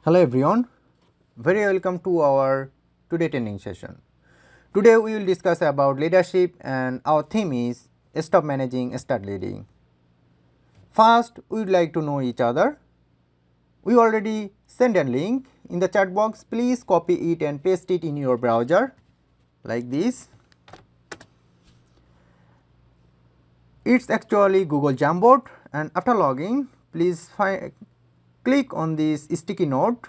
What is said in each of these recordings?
Hello everyone, very welcome to our today training session. Today we will discuss about leadership and our theme is stop managing, start leading. First, we would like to know each other. We already sent a link in the chat box. Please copy it and paste it in your browser like this. It's actually Google Jamboard, and after logging, please click on this sticky note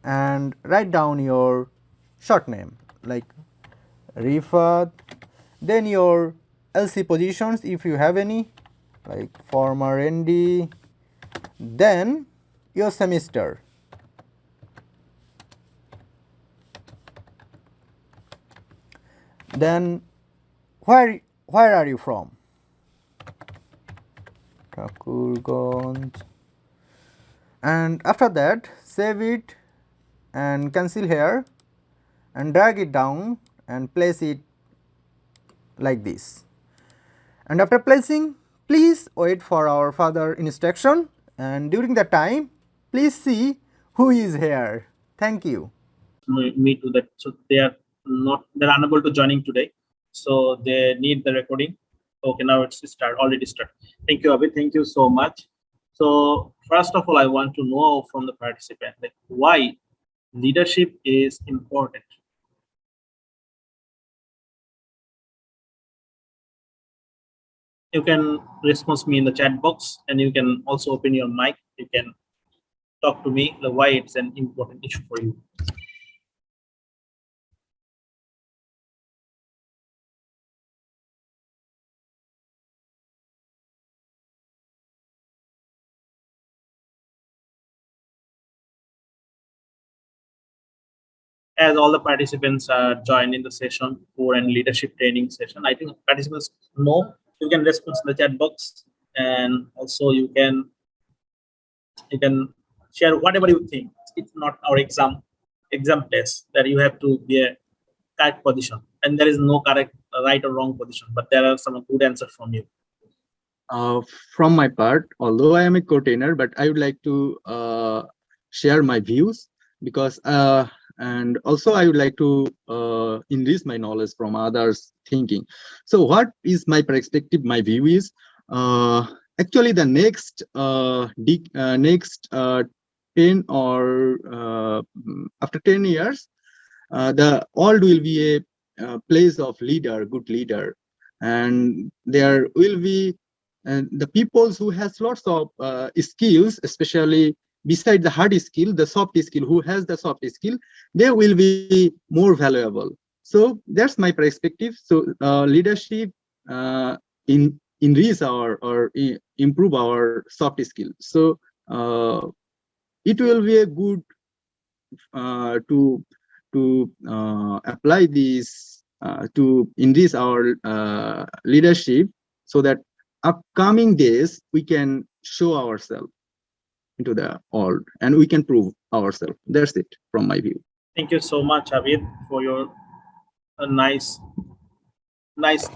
and write down your short name like Rifat, then your LC positions if you have any, like former ND, then your semester, then where are you from, Thakurganj, and after that save it and cancel here and drag it down and place it like this. And after placing, please wait for our further instruction, and during the time please see who is here. Thank you. Me to that, so they're unable to joining today, so they need the recording. Okay, now it's already start. Thank you, Abhi. Thank you so much. So first of all, I want to know from the participant that why leadership is important. You can respond me in the chat box, and you can also open your mic. You can talk to me why it's an important issue for you. As all the participants are joining the session for and leadership training session, I think participants know you can respond in the chat box, and also you can share whatever you think. It's not our exam test that you have to be a correct position, and there is no correct right or wrong position, but there are some good answers from you. From my part, although I am a co-trainer, but I would like to share my views because and also I would like to enrich my knowledge from others' thinking. So what is my perspective? My view is actually the next 10 or after 10 years, the world will be a place of good leader, and there will be the people who has lots of skills, especially beside the hard skill, the soft skill, who has the soft skill, they will be more valuable. So that's my perspective. So leadership increase or improve our soft skill. So it will be a good to apply this to increase our leadership, so that upcoming days we can show ourselves into the world and we can prove ourselves. That's it from my view. Thank you so much, Abid, for your nice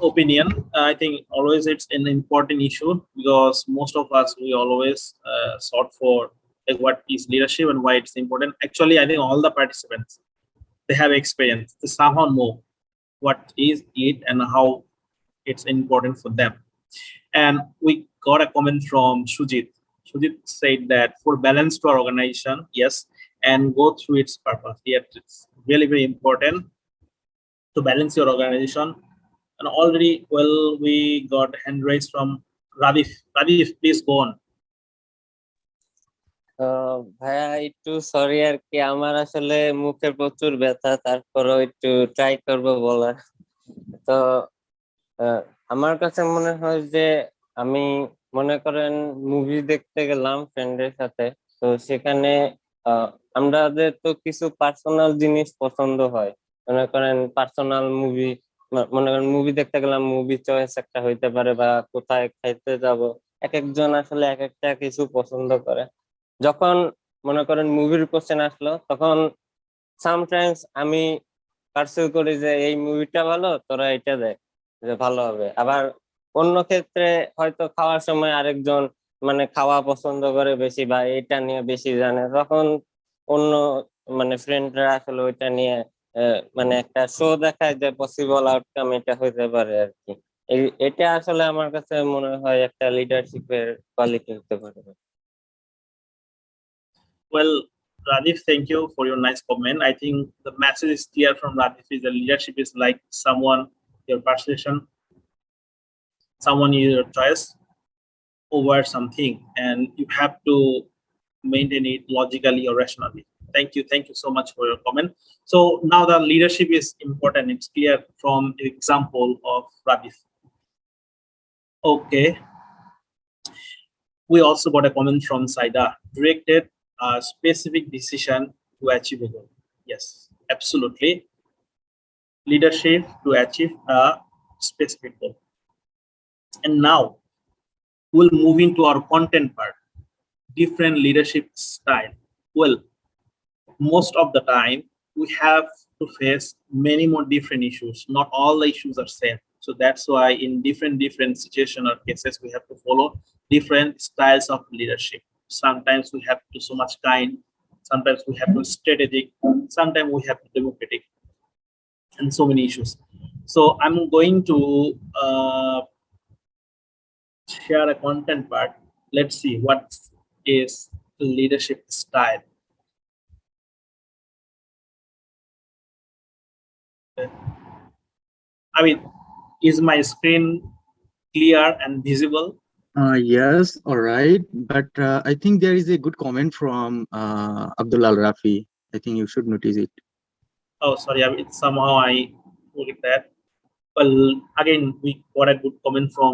opinion. I think always it's an important issue because most of us, we always sought for what is leadership and why it's important. Actually, I think all the participants, they have experience. They somehow know what is it and how it's important for them. And we got a comment from Sujit. Sujit said that for balance to our organization, yes, and go through its purpose. Yet it's really very important to balance your organization. And already, well, we got hand raised from Radif. Radif, please go on. ভাইয়া একটু sorry আর কি, আমার আসলে মুখে প্রচুর ব্যথা, তারপরও একটু ট্রাই করব বলার। তো আমার কাছে মনে হয় যে আমি মনে করেন মুভি দেখতে গেলাম ফ্রেন্ডের সাথে, তো সেখানে আমাদের তো কিছু পার্সোনাল জিনিস পছন্দ হয়। মনে করেন পার্সোনাল মুভি, মনে করেন মুভি দেখতে গেলাম, মুভি চয়েস একটা হইতে পারে, বা কোথায় খাইতে যাব, এক একজন আসলে এক একটা কিছু পছন্দ করে। যখন মনে করেন মুভির কোশ্চেন আসলো, তখন সামটাইমস আমি পার্সিউ করি যে এই মুভিটা ভালো, তোরা এটা দেখ, যে ভালো হবে। আবার অন্য ক্ষেত্রে হয়তো খাওয়ার সময় আরেকজন মানে খাওয়া পছন্দ করে বেশি বা এটা নিয়ে বেশি জানে, তখন অন্য মানে ফ্রেন্ডরা আসলে ওইটা নিয়ে মানে একটা শো দেখায় যে পসিবল আউটকাম এটা হইতে পারে আর কি। এটা আসলে আমার কাছে মনে হয় একটা লিডারশিপের কোয়ালিটি হতে পারে। Well, Radif, thank you for your nice comment. I think the message is clear from Radif is that leadership is like someone, your persuasion, someone your choice over something, and you have to maintain it logically or rationally. Thank you so much for your comment. So now the leadership is important. It's clear from the example of Radif. Okay. We also got a comment from Saida, directed a specific decision to achieve a goal. Yes, absolutely. Leadership to achieve a specific goal. And now we'll move into our content part, different leadership style. Well, most of the time we have to face many more different issues. Not all the issues are same. So that's why in different situation or cases we have to follow different styles of leadership. Sometimes we have to so much kind, sometimes we have to strategic, sometimes we have to democratic, and so many issues. So I'm going to share a content part. Let's see what is leadership style. I mean, is my screen clear and visible? Yes, all right. But I think there is a good comment from Abdullah Rafi. I think you should notice it. Oh, sorry, I mean, somehow I look at that. Well, again, we got a good comment from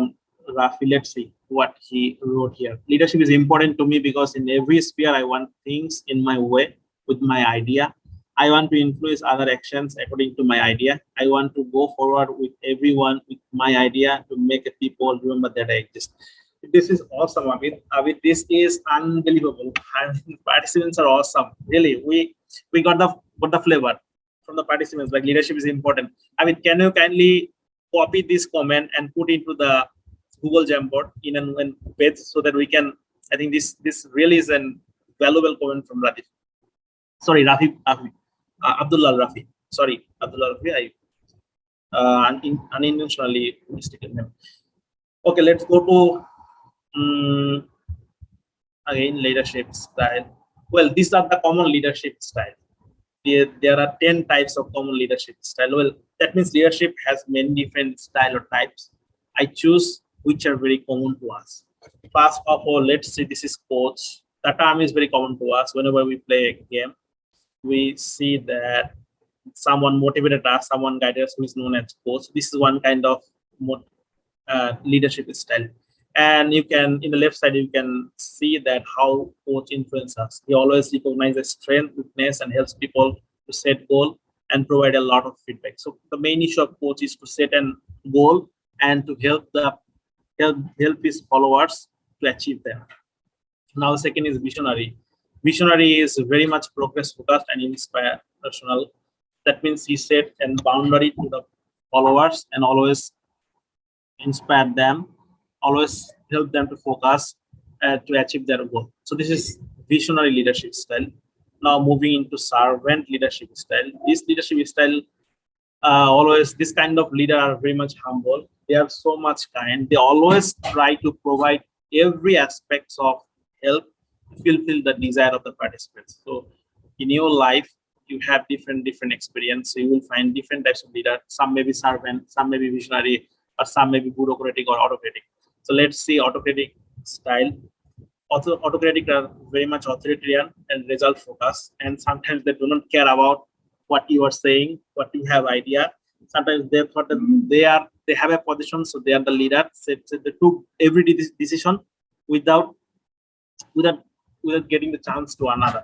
Rafi. Let's see what he wrote here. Leadership is important to me because in every sphere, I want things in my way with my idea. I want to influence other actions according to my idea. I want to go forward with everyone with my idea to make people remember that I exist. This is awesome, Abid. Abid, this is unbelievable. And participants are awesome. Really, we got the flavor from the participants. Like leadership is important. Abid, can you kindly copy this comment and put into the Google Jamboard in an page so that we can? I think this really is an valuable comment from Rafi. Sorry, Rafi. Abdullah Rafi. Sorry, Abdullah Rafi. I unintentionally mistaken him. Okay, let's go to again leadership style. Well, these are the common leadership style. There are 10 types of common leadership style. Well, that means leadership has many different style or types. I choose which are very common to us. First of all, let's say this is coach. The term is very common to us. Whenever we play a game, we see that someone motivated us, someone guided us, who is known as coach. This is one kind of leadership style. And you can, in the left side, you can see that how coach influences us. He always recognizes strength, weakness, and helps people to set goal and provide a lot of feedback. So the main issue of coach is to set an goal and to help his followers to achieve them. Now the second is visionary. Visionary is very much progress focused and inspirational. That means he set a boundary to the followers and always inspire them, always help them to focus to achieve their goal. So this is visionary leadership style. Now moving into servant leadership style. This leadership style, always this kind of leader are very much humble. They are so much kind. They always try to provide every aspects of help to fulfill the desire of the participants. So in your life, you have different experience. So you will find different types of leader. Some may be servant, some may be visionary, or some may be bureaucratic or autocratic. So let's see autocratic style. Autocratic are very much authoritarian and result focused, and sometimes they do not care about what you are saying, what you have idea. Sometimes they thought that they have a position, so they are the leader. So they took every decision without getting the chance to another.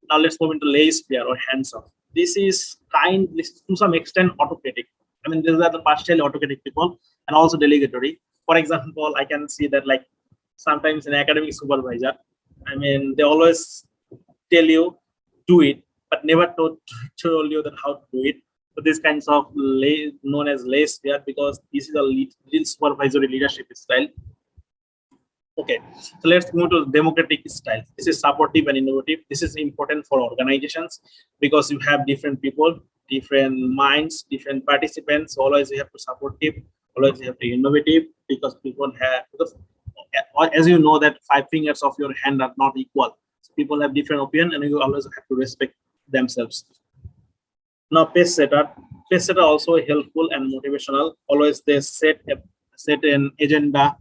Now let's move into laissez-faire or hands-off. This is to some extent autocratic. I mean, these are the partially autocratic people and also delegatory. For example, I can see that like sometimes an academic supervisor, I mean, they always tell you do it, but never told you that how to do it. So these kinds of known as laissez-faire because this is a lead supervisory leadership style. Okay, so let's move to democratic style. This is supportive and innovative. This is important for organizations because you have different people, different minds, different participants. Always you have to supportive, always you have to innovative because people have, because as you know that 5 fingers of your hand are not equal. So people have different opinion and you always have to respect themselves. Now pace setter also helpful and motivational. Always they set an agenda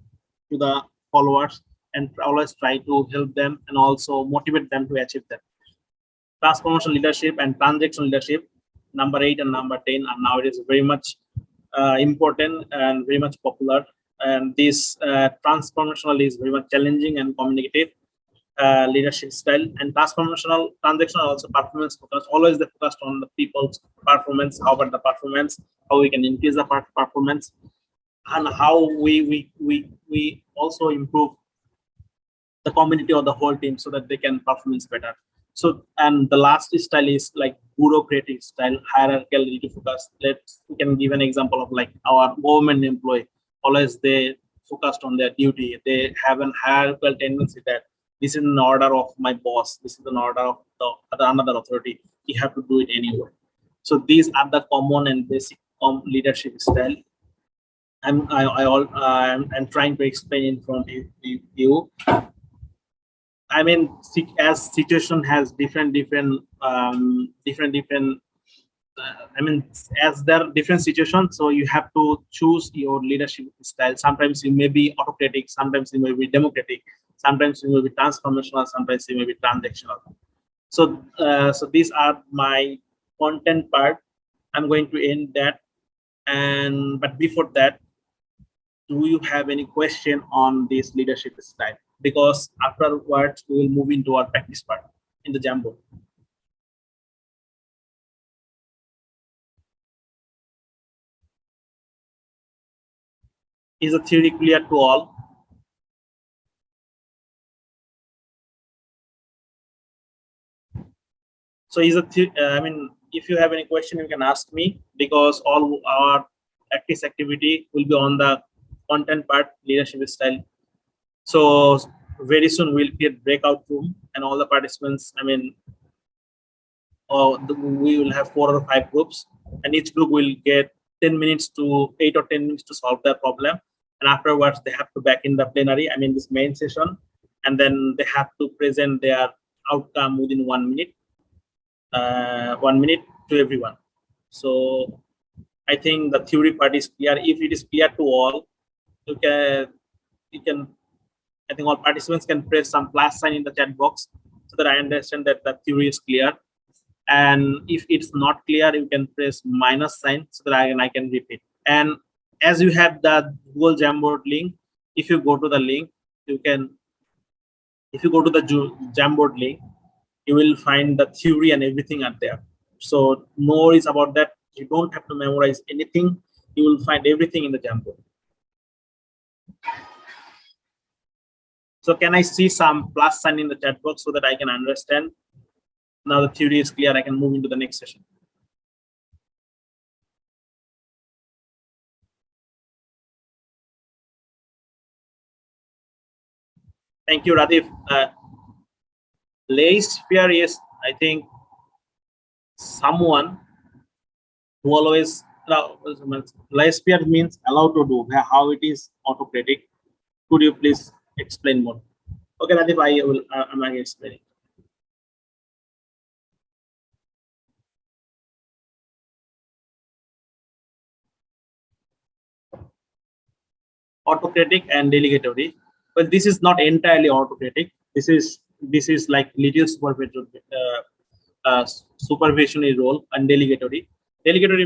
to the followers and always try to help them and also motivate them to achieve them. Transformational leadership and transactional leadership, number 8 and number 10 are nowadays very much important and very much popular. And this transformational is very much challenging and communicative leadership style, and transformational transactional also performance focused. Always they focused on the people's performance, how about the performance, how we can increase the performance, and how we also improve the community or the whole team so that they can performance better. So, and the last style is like bureaucratic style, hierarchical focus. We can give an example of like our government employee. Always they focused on their duty. They have an hierarchical tendency that this is an order of my boss. This is an order of the another authority. You have to do it anyway. So these are the common and basic leadership style. I'm trying to explain in front of you. I mean, as situation has different. I mean, as there are different situations, so you have to choose your leadership style. Sometimes you may be autocratic, sometimes you may be democratic, sometimes you may be transformational, sometimes you may be transactional. So, so these are my content part. I'm going to end that, and but before that, do you have any question on this leadership style? Because afterwards we will move into our practice part in the Jamboard. Is the theory clear to all? So is I mean, if you have any question, you can ask me, because all our practice activity will be on the content part, leadership style. So very soon we'll create breakout room, and all the participants, I mean, we will have 4 or 5 groups, and each group will get 10 minutes to 8 or 10 minutes to solve their problem, and afterwards they have to back in the plenary, I mean this main session, and then they have to present their outcome within 1 minute, 1 minute to everyone. So I think the theory part is clear. If it is clear to all, you can I think all participants can press some plus sign in the chat box so that I understand that the theory is clear. And if it's not clear, you can press minus sign so that I can repeat. And as you have the Google Jamboard link, if you go to the link, you can, if you go to the Jamboard link, you will find the theory and everything are there. So no worries about that. You don't have to memorize anything. You will find everything in the Jamboard. So can I see some plus sign in the chat box so that I can understand? Now the theory is clear. I can move into the next session. Thank you, Radif. Laissez-faire is, I think, someone who always, laissez-faire means allow to do. How it is autocratic? Could you please explain more? Okay, Radif, I'm going to explain it. Autocratic and delegatory, but this is not entirely autocratic. This is like little supervisory role. And delegatory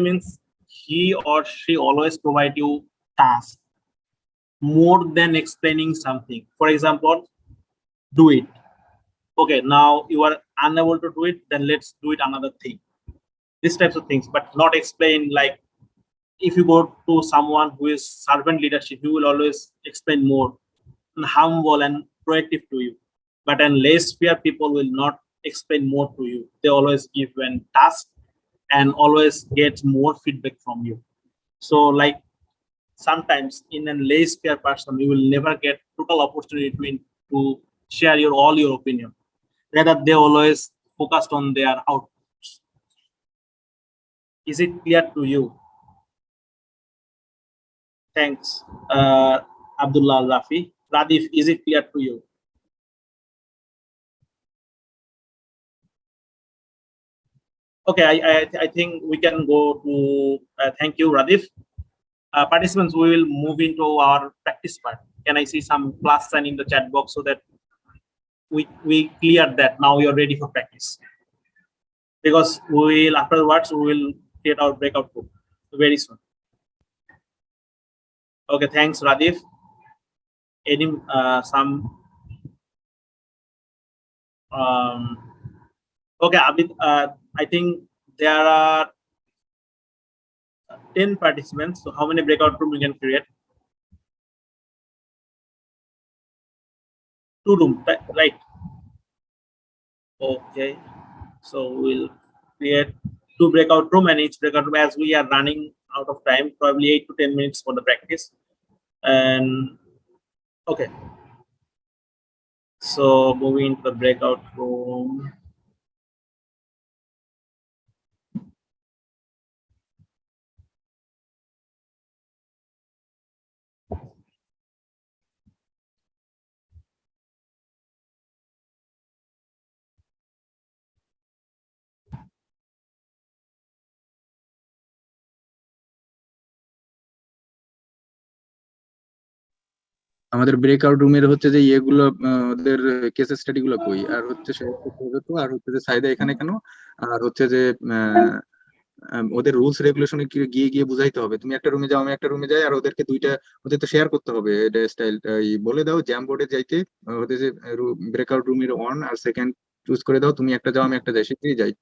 means he or she always provide you tasks more than explaining something. For example, do it. Okay, now you are unable to do it, then let's do it another thing. These types of things, but not explain. Like if you go to someone who is servant leadership, you will always explain more and humble and proactive to you. But in laissez-faire, people will not explain more to you. They always give an task and always get more feedback from you. So like sometimes in a less fair person, you will never get total opportunity to share all your opinion. Rather, they always focused on their outputs. Is it clear to you? Thanks, Abdullah Rafi. Radif, is it clear to you? Okay, I think we can go to thank you, Radif. Participants, we will move into our practice part. Can I see some plus sign in the chat box so that we clear that now you're ready for practice? Because we will afterwards we will create our breakout group very soon. Okay, thanks, Radif. Any some okay, Abid, I think there are 10 participants. So how many breakout rooms we can create? 2 rooms, right? Okay, so we'll create 2 breakout room, and each breakout room, as we are running out of time, probably 8 to 10 minutes for the practice. And okay, so moving to the breakout room. আমাদের breakout রুমের হচ্ছে যে ইয়েগুলো ওদের case study গুলো কই, আর হচ্ছে আর হচ্ছে যে সাইদা এখানে কেন, আর হচ্ছে যে ওদের রুলস রেগুলেশনে গিয়ে গিয়ে বুঝাইতে হবে। তুমি একটা রুমে যাও, আমি একটা রুমে যাই, আর ওদেরকে ওদের তো শেয়ার করতে হবে স্টাইল। বলে দাও জ্যাম বোর্ডে যাইতে, ওদের যে ব্রেকআউট রুমের অন আর সেকেন্ড চুজ করে দাও, তুমি একটা যাও আমি একটা যাই, সেটাই যাই।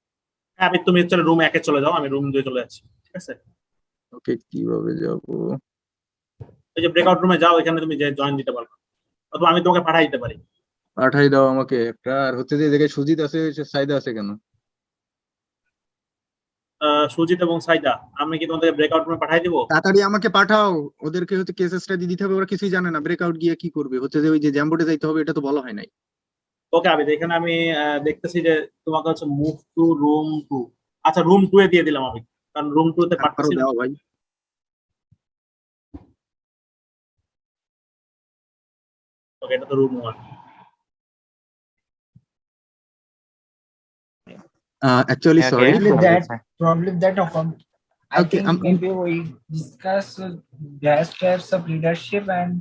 আমি তুমি চলে রুম 1 এ চলে যাও, আমি রুম 2 চলে যাচ্ছি, ঠিক আছে? ওকে, কিভাবে যাবো? এই যে ব্রেকআউট রুমে যাও, এখানে তুমি জয়েন দিতে পারবে, অথবা আমি তোমাকে পাঠিয়ে দিতে পারি। পাঠাই দাও আমাকে একটা। আর হচ্ছে যে জায়গায় সুজিত আছে, সাইদা আছে কেন? সুজিত এবং সাইদা, আমি কি তোমাদের ব্রেকআউট রুমে পাঠিয়ে দিব? তাড়াতাড়ি আমাকে পাঠাও, ওদেরকে হচ্ছে কেস স্টাডি দিতে হবে, ওরা কিছুই জানে না। ব্রেকআউট গিয়ে কি করবে? হচ্ছে যে ওই যে জ্যাম বোর্ডে যাইতে হবে, এটা তো বলা হয় নাই। ওকে আবিদ, এখানে আমি দেখতেছি যে তোমাকে হচ্ছে মুভ টু রুম 2। আচ্ছা, রুম 2 এ দিয়ে দিলাম আমি, কারণ রুম 2 তে পারো পারতেছি না। দাও ভাই। ওকে, এটা তো room 1। Actually, Okay. sorry for Probably that I okay. think maybe we discuss best types of leadership and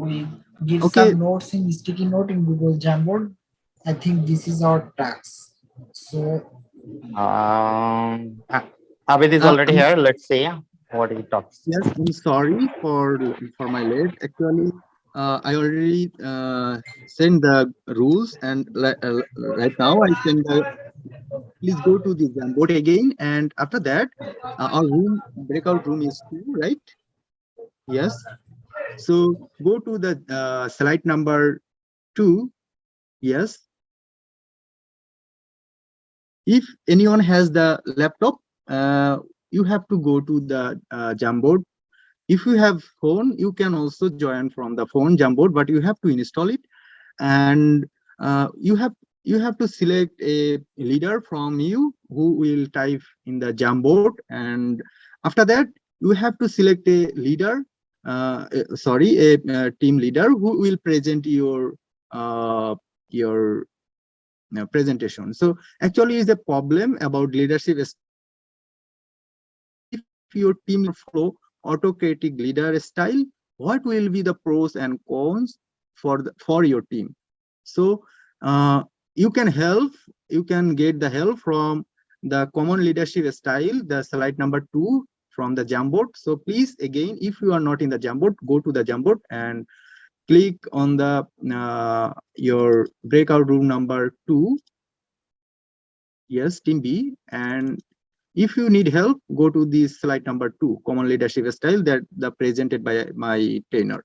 we give Okay. some notes in sticky note in Google Jamboard. I think this is our task. So Abid is already I'm, here. Let's see what he talks. yes, I'm sorry for my late. Actually, I already sent the rules, and right now I send the. Please go to the Jamboard again, and after that, our breakout room is 2, right? Yes. So go to the slide number 2. Yes. If anyone has the laptop, you have to go to the Jamboard. If you have phone, you can also join from the phone Jamboard, but you have to install it, and you have to select a leader from you who will type in the Jamboard, and after that you have to select a leader, a team leader who will present your presentation. So actually is a problem about leadership. If your team follow autocratic leader style, what will be the pros and cons for your team? So you can get the help from the common leadership style, the slide number 2 from the Jamboard. So please, again, if you are not in the Jamboard, go to the Jamboard and click on the your breakout room number 2. Yes, team B. And if you need help, go to the slide number 2, common leadership style, that presented by my trainer.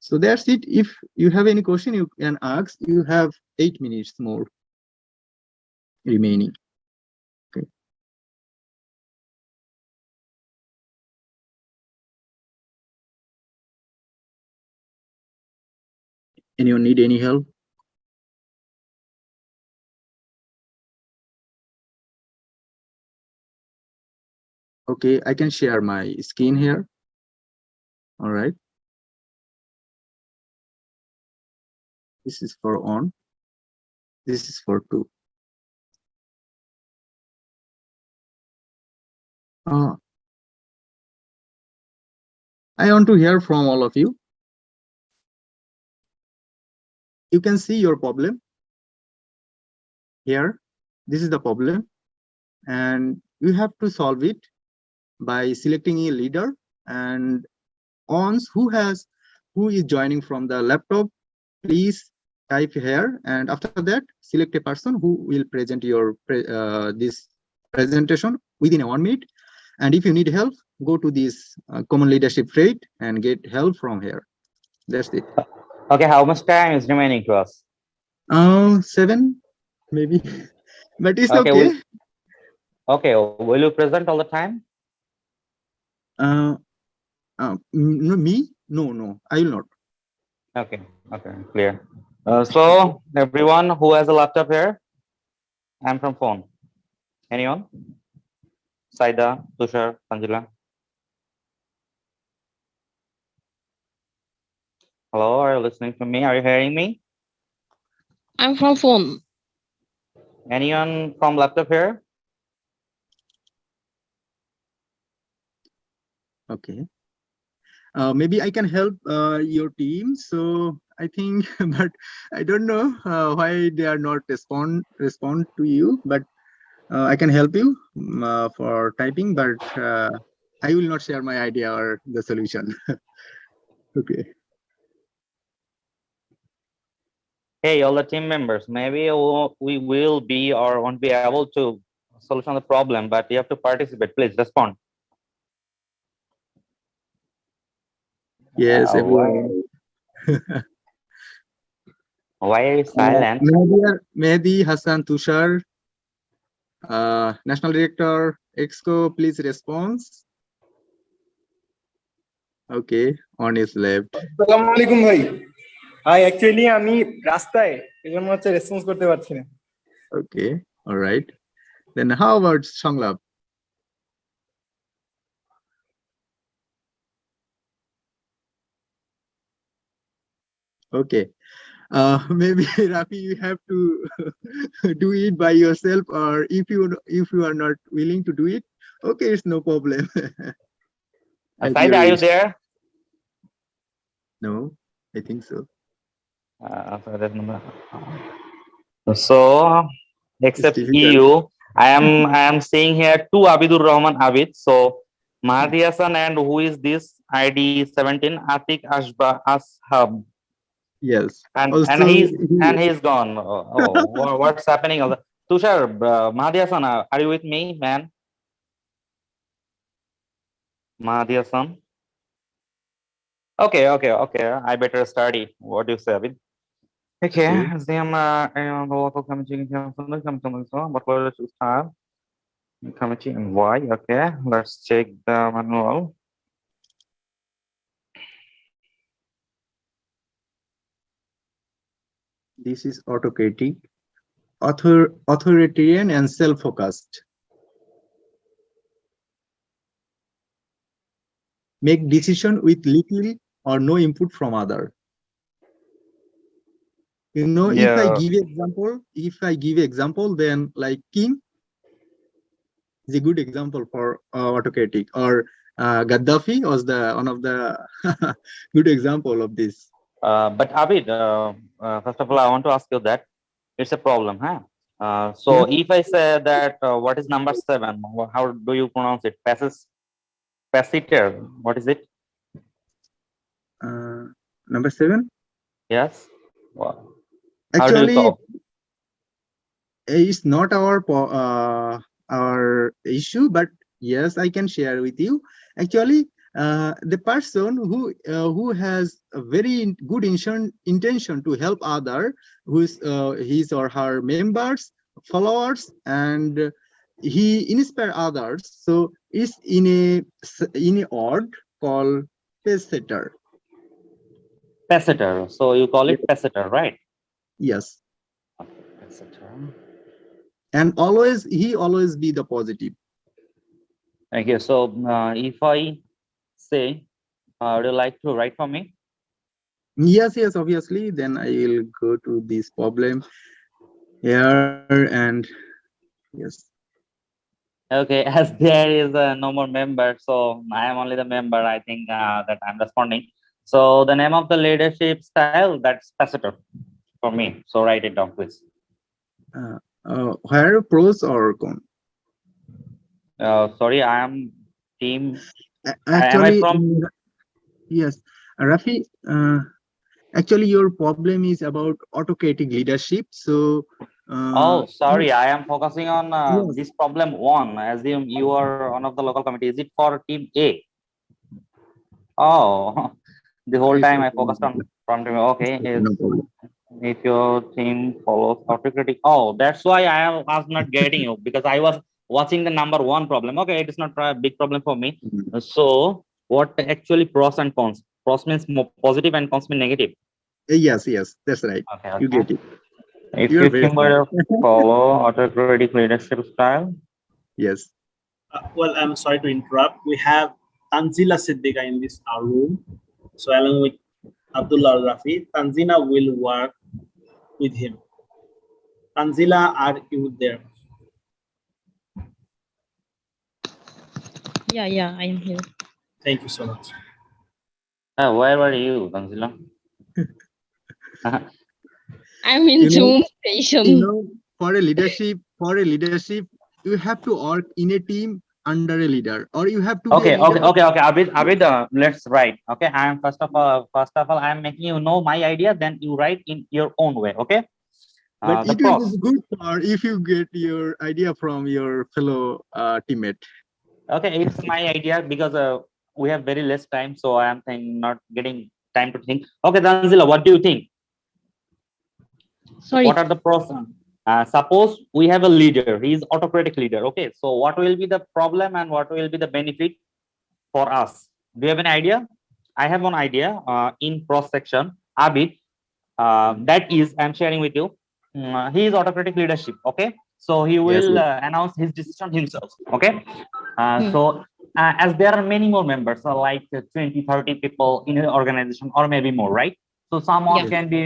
So that's it. If you have any question, you can ask. You have 8 minutes more remaining. Okay. Anyone need any help? Okay, I can share my screen here. All right. This is for on. This is for two. I want to hear from all of you. You can see your problem here. This is the problem, and you have to solve it by selecting a leader, and ons who is joining from the laptop, please type here, and after that select a person who will present your this presentation within 1 minute. And if you need help, go to this common leadership trait and get help from here. That's it. Okay, how much time is remaining to us? 7 maybe. But it's Okay, okay. Will you present all the time? No, me? No, I will not. Okay, clear. So everyone who has a laptop here, I'm from phone. Anyone? Saida, Tushar, Sanjula. Hello, are you listening to me? Are you hearing me? I'm from phone. Anyone from laptop here? Okay. Maybe I can help your team. So I think, but I don't know why they are not respond to you. But I can help you for typing, but I will not share my idea or the solution. Okay. Hey, all the team members, maybe we will be or won't be able to solution the problem, but you have to participate. Please respond. Yes, everyone. Why are you silent? Mehdi, Hassan, Tushar, National Director, Exco, please respond. Okay, on is left. আসসালামু আলাইকুম ভাই actually আমি রাস্তায় এজন্য হচ্ছে response করতে পারছি না Okay, all right. Then how about Shanglap? Okay. Maybe Rafi, you have to do it by yourself, or if you are not willing to do it, okay, it's no problem. Saida, are you there? No, I think so. So except you, I am seeing here two Abidur Rahman Abid. So Mahdi Hassan, and who is this ID 17 Atik Ashab? Yes. And he's gone. What's happening? Tushar, Mahdi Hassan, are you with me, man? Mahdi Hassan. Okay. I better study. What do you say, Abid? Okay. What will you start? Committee and why? Okay, let's check the manual. This is autocratic, authoritarian, and self-focused. Make decision with little or no input from other. You know, Yeah. if I give example, then like King is a good example for autocratic, or Gaddafi was one of the good example of this. But Abid, first of all, I want to ask you that it's a problem, huh? So Yeah. if I say that what is number 7, how do you pronounce it? Passiter, what is it? Number 7. Yes. Actually, it's not our issue, but yes, I can share with you. Actually, the person who has a very good intention to help other, who is his or her members, followers, and he inspire others. So it's in a org called pace setter. Pesseter. So you call it Pesseter, right? Yes. Pesseter. And he always be the positive. Okay, so if I say, would you like to write for me? Yes, obviously. Then I will go to this problem here and yes. Okay, as there is no more member, so I am only the member. I think that I'm responding. So the name of the leadership style, that's Pesseter for me. So write it down, please. Where pros or con? Sorry, I am team. Am I Actually, from? yes, Rafi. Actually, your problem is about autocratic leadership. So, Oh, sorry, I am focusing on yes, this problem one. Assume you are one of the local committee. Is it for team A? Oh, the whole it's time I okay, no focused on problem. from team. Okay, It's okay, is no problem. if your team follows autocratic. Oh, that's why was not getting you, because I was watching the number one problem. Okay, it is not a big problem for me. Mhm. So what actually pros and cons? Pros means more positive and cons mean negative. Yes, that's right. Okay, You okay. get it. If You're you very think smart. follow autocratic leadership style. Yes. Well, I'm sorry to interrupt. We have Tanzila Siddiqa in this our room. So along with Abdullah Rafi, Tanzila will work with him. Tanzila, are you there? Yeah, I am here. Thank you so much. Where were you, Tanzila? I'm in You know, Zoom you station. know, for a leadership, you have to work in a team under a leader, or you have to be a Okay. leader. Abid, let's write. Okay, I am first of all, I am making you know my idea. Then you write in your own way. Okay. But The it will be pros. good for if you get your idea from your fellow teammate. Okay, it's my idea because we have very less time, so I am not getting time to think. Okay, Tanzila, what do you think? Sorry. What are the pros? Suppose we have a leader. He is autocratic leader. Okay, so what will be the problem and what will be the benefit for us? Do you have an idea? I have one idea in pros section. Abid, that is, I'm sharing with you. He is autocratic leadership. Okay, so he Yes. will announce his decision himself. Okay, Hmm. so as there are many more members, so like 20, 30 people in an organization, or maybe more, right? So someone Yeah. can be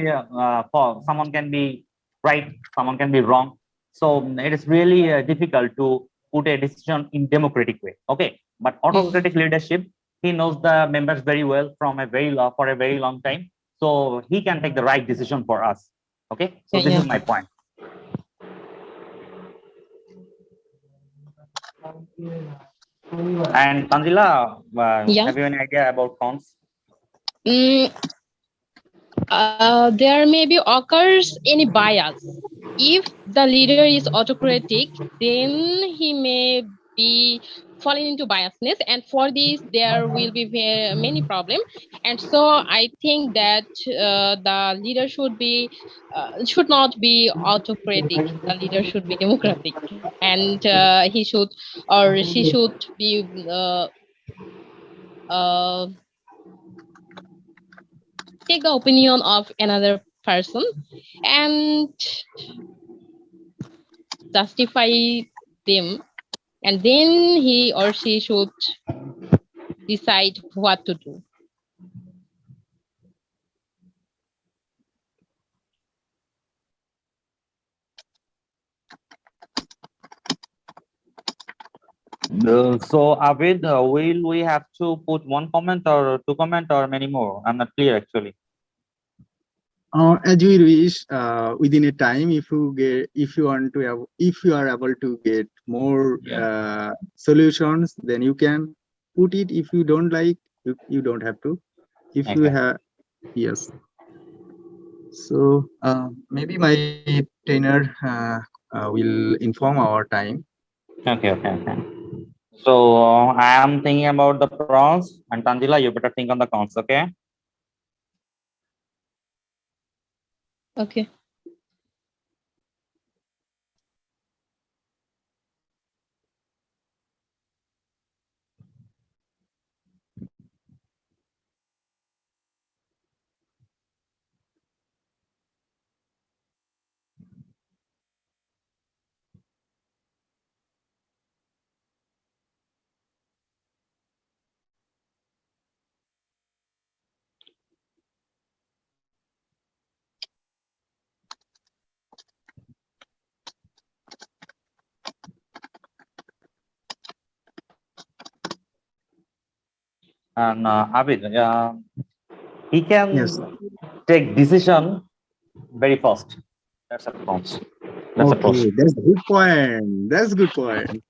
someone can be right, someone can be wrong. So it is really difficult to put a decision in democratic way. Okay, but autocratic leadership, he knows the members very well from a for a very long time, so he can take the right decision for us. Okay, so this Yeah. is my point. And Tanzila, Yeah. have you any idea about cons? Mm, there may be occurs any bias. If the leader is autocratic, then he may be falling into biasness, and for this there will be many problems. And so I think that the leader should not be autocratic. The leader should be democratic, and he should or she should be uh, take the opinion of another person and justify them, and then he or she should decide what to do. So Abid, will we have to put one comment or two comment or many more? I'm not clear actually. As you wish, within a time, if you want to have, if you are able to get more solutions, then you can put it. If you don't like, you don't have to. If you Okay. have, yes. So maybe my trainer will inform our time. Okay. So I am thinking about the pros, and Tanjila, you better think on the cons. Okay. Okay. And Abid, he can Yes. take decision very fast. That's a pros. That's a pros. Okay, that's a good point. That's a good point.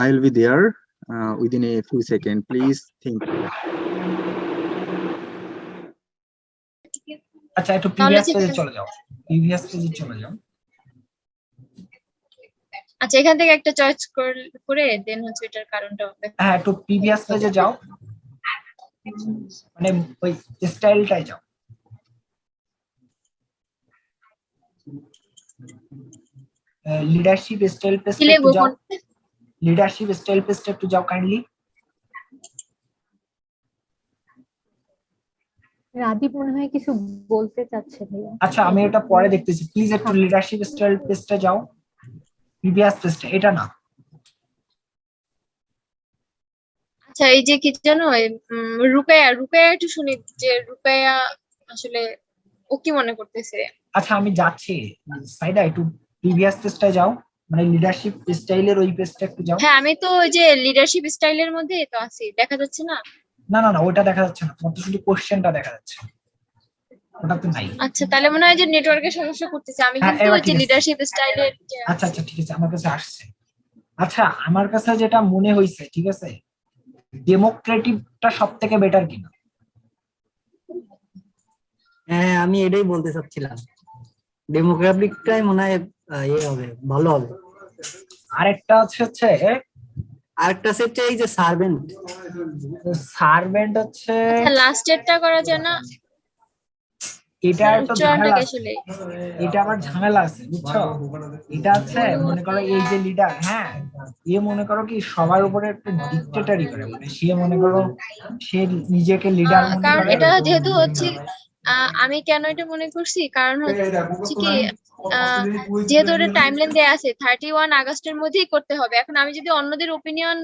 I'll be there within a few seconds. Please think. আচ্ছা একটু previous পেজে চলে যাও, previous পেজে চলে যাও। আচ্ছা এখান থেকে একটা চয়েস করে দেন হচ্ছে এটার কারণটা হবে। হ্যাঁ একটু প্রিভিয়াস পেজে যাও, মানে ওই স্টাইলটাই যাও। লিডারশিপ স্টাইল পেজটা একটু যাও, লিডারশিপ স্টাইল পেজটা একটু যাও কাইন্ডলি। রাদীপ মনে হয় কিছু বলতে চাচ্ছে ভাইয়া। আচ্ছা আমি এটা পরে দেখতেছি, প্লিজ একটু লিডারশিপ স্টাইল পেজটা যাও, প্রিভিয়াস পেজটা, এটা না। আচ্ছা এই যে কি জানো রুকায়া একটু শুনি যে রুকায়া আসলে ও কি মনে করতেছে। আচ্ছা আমি যাচ্ছি, সাইডা একটু প্রিভিয়াস পেজটা যাও, মানে লিডারশিপ স্টাইলের ওই পেজটা একটু যাও। হ্যাঁ আমি তো ওই যে লিডারশিপ স্টাইলের মধ্যে তো আছি, দেখা যাচ্ছে না? না না না ওটা দেখা যাচ্ছে না, তোমার তো শুধু কোশ্চেনটা দেখা যাচ্ছে, ওটা তো নাই। আচ্ছা তাহলে মনে হয় যে নেটওয়ার্কের সমস্যা করতেছে। আমি হ্যাঁ, কিন্তু এবার ওই যে ঠিক আছে। লিডারশিপ স্টাইলের আচ্ছা আচ্ছা ঠিক আছে, আমার কাছে আসছে। আচ্ছা আমার কাছে যেটা মনে হয়েছে, ঠিক আছে, ডেমোক্রেটিকটা সব থেকে বেটার কিনা? হ্যাঁ আমি এটাই বলতে চাচ্ছিলাম, ডেমোক্রেটিকটাই মনে হয় ইয়ে হবে, ভালো হবে। আরেকটা হচ্ছে আরেকটা সেট এই যে সার্ভেন্ট, সার্ভেন্ট হচ্ছে আচ্ছা লাস্টেরটা করা যায় না? এটা একটা ঝামেলা আছে, আসলে এটা আবার ঝামেলা আছে বুঝছো। এটা আছে মনে করো এই যে লিডার, হ্যাঁ এ মনে করো কি সবার উপরে একটা ডিক্টেটরি করে, মানে সে মনে করো সে নিজেকে লিডার মনে কারণ করে। এটা যেহেতু হচ্ছে আমি কেন এটা মনে করছি কারণ হচ্ছে কি যেহেতু ওটা টাইমলাইন দেয়া আছে 31 আগস্টের মধ্যেই করতে হবে। এখন আমি যদি অন্যদের ওপিনিয়ন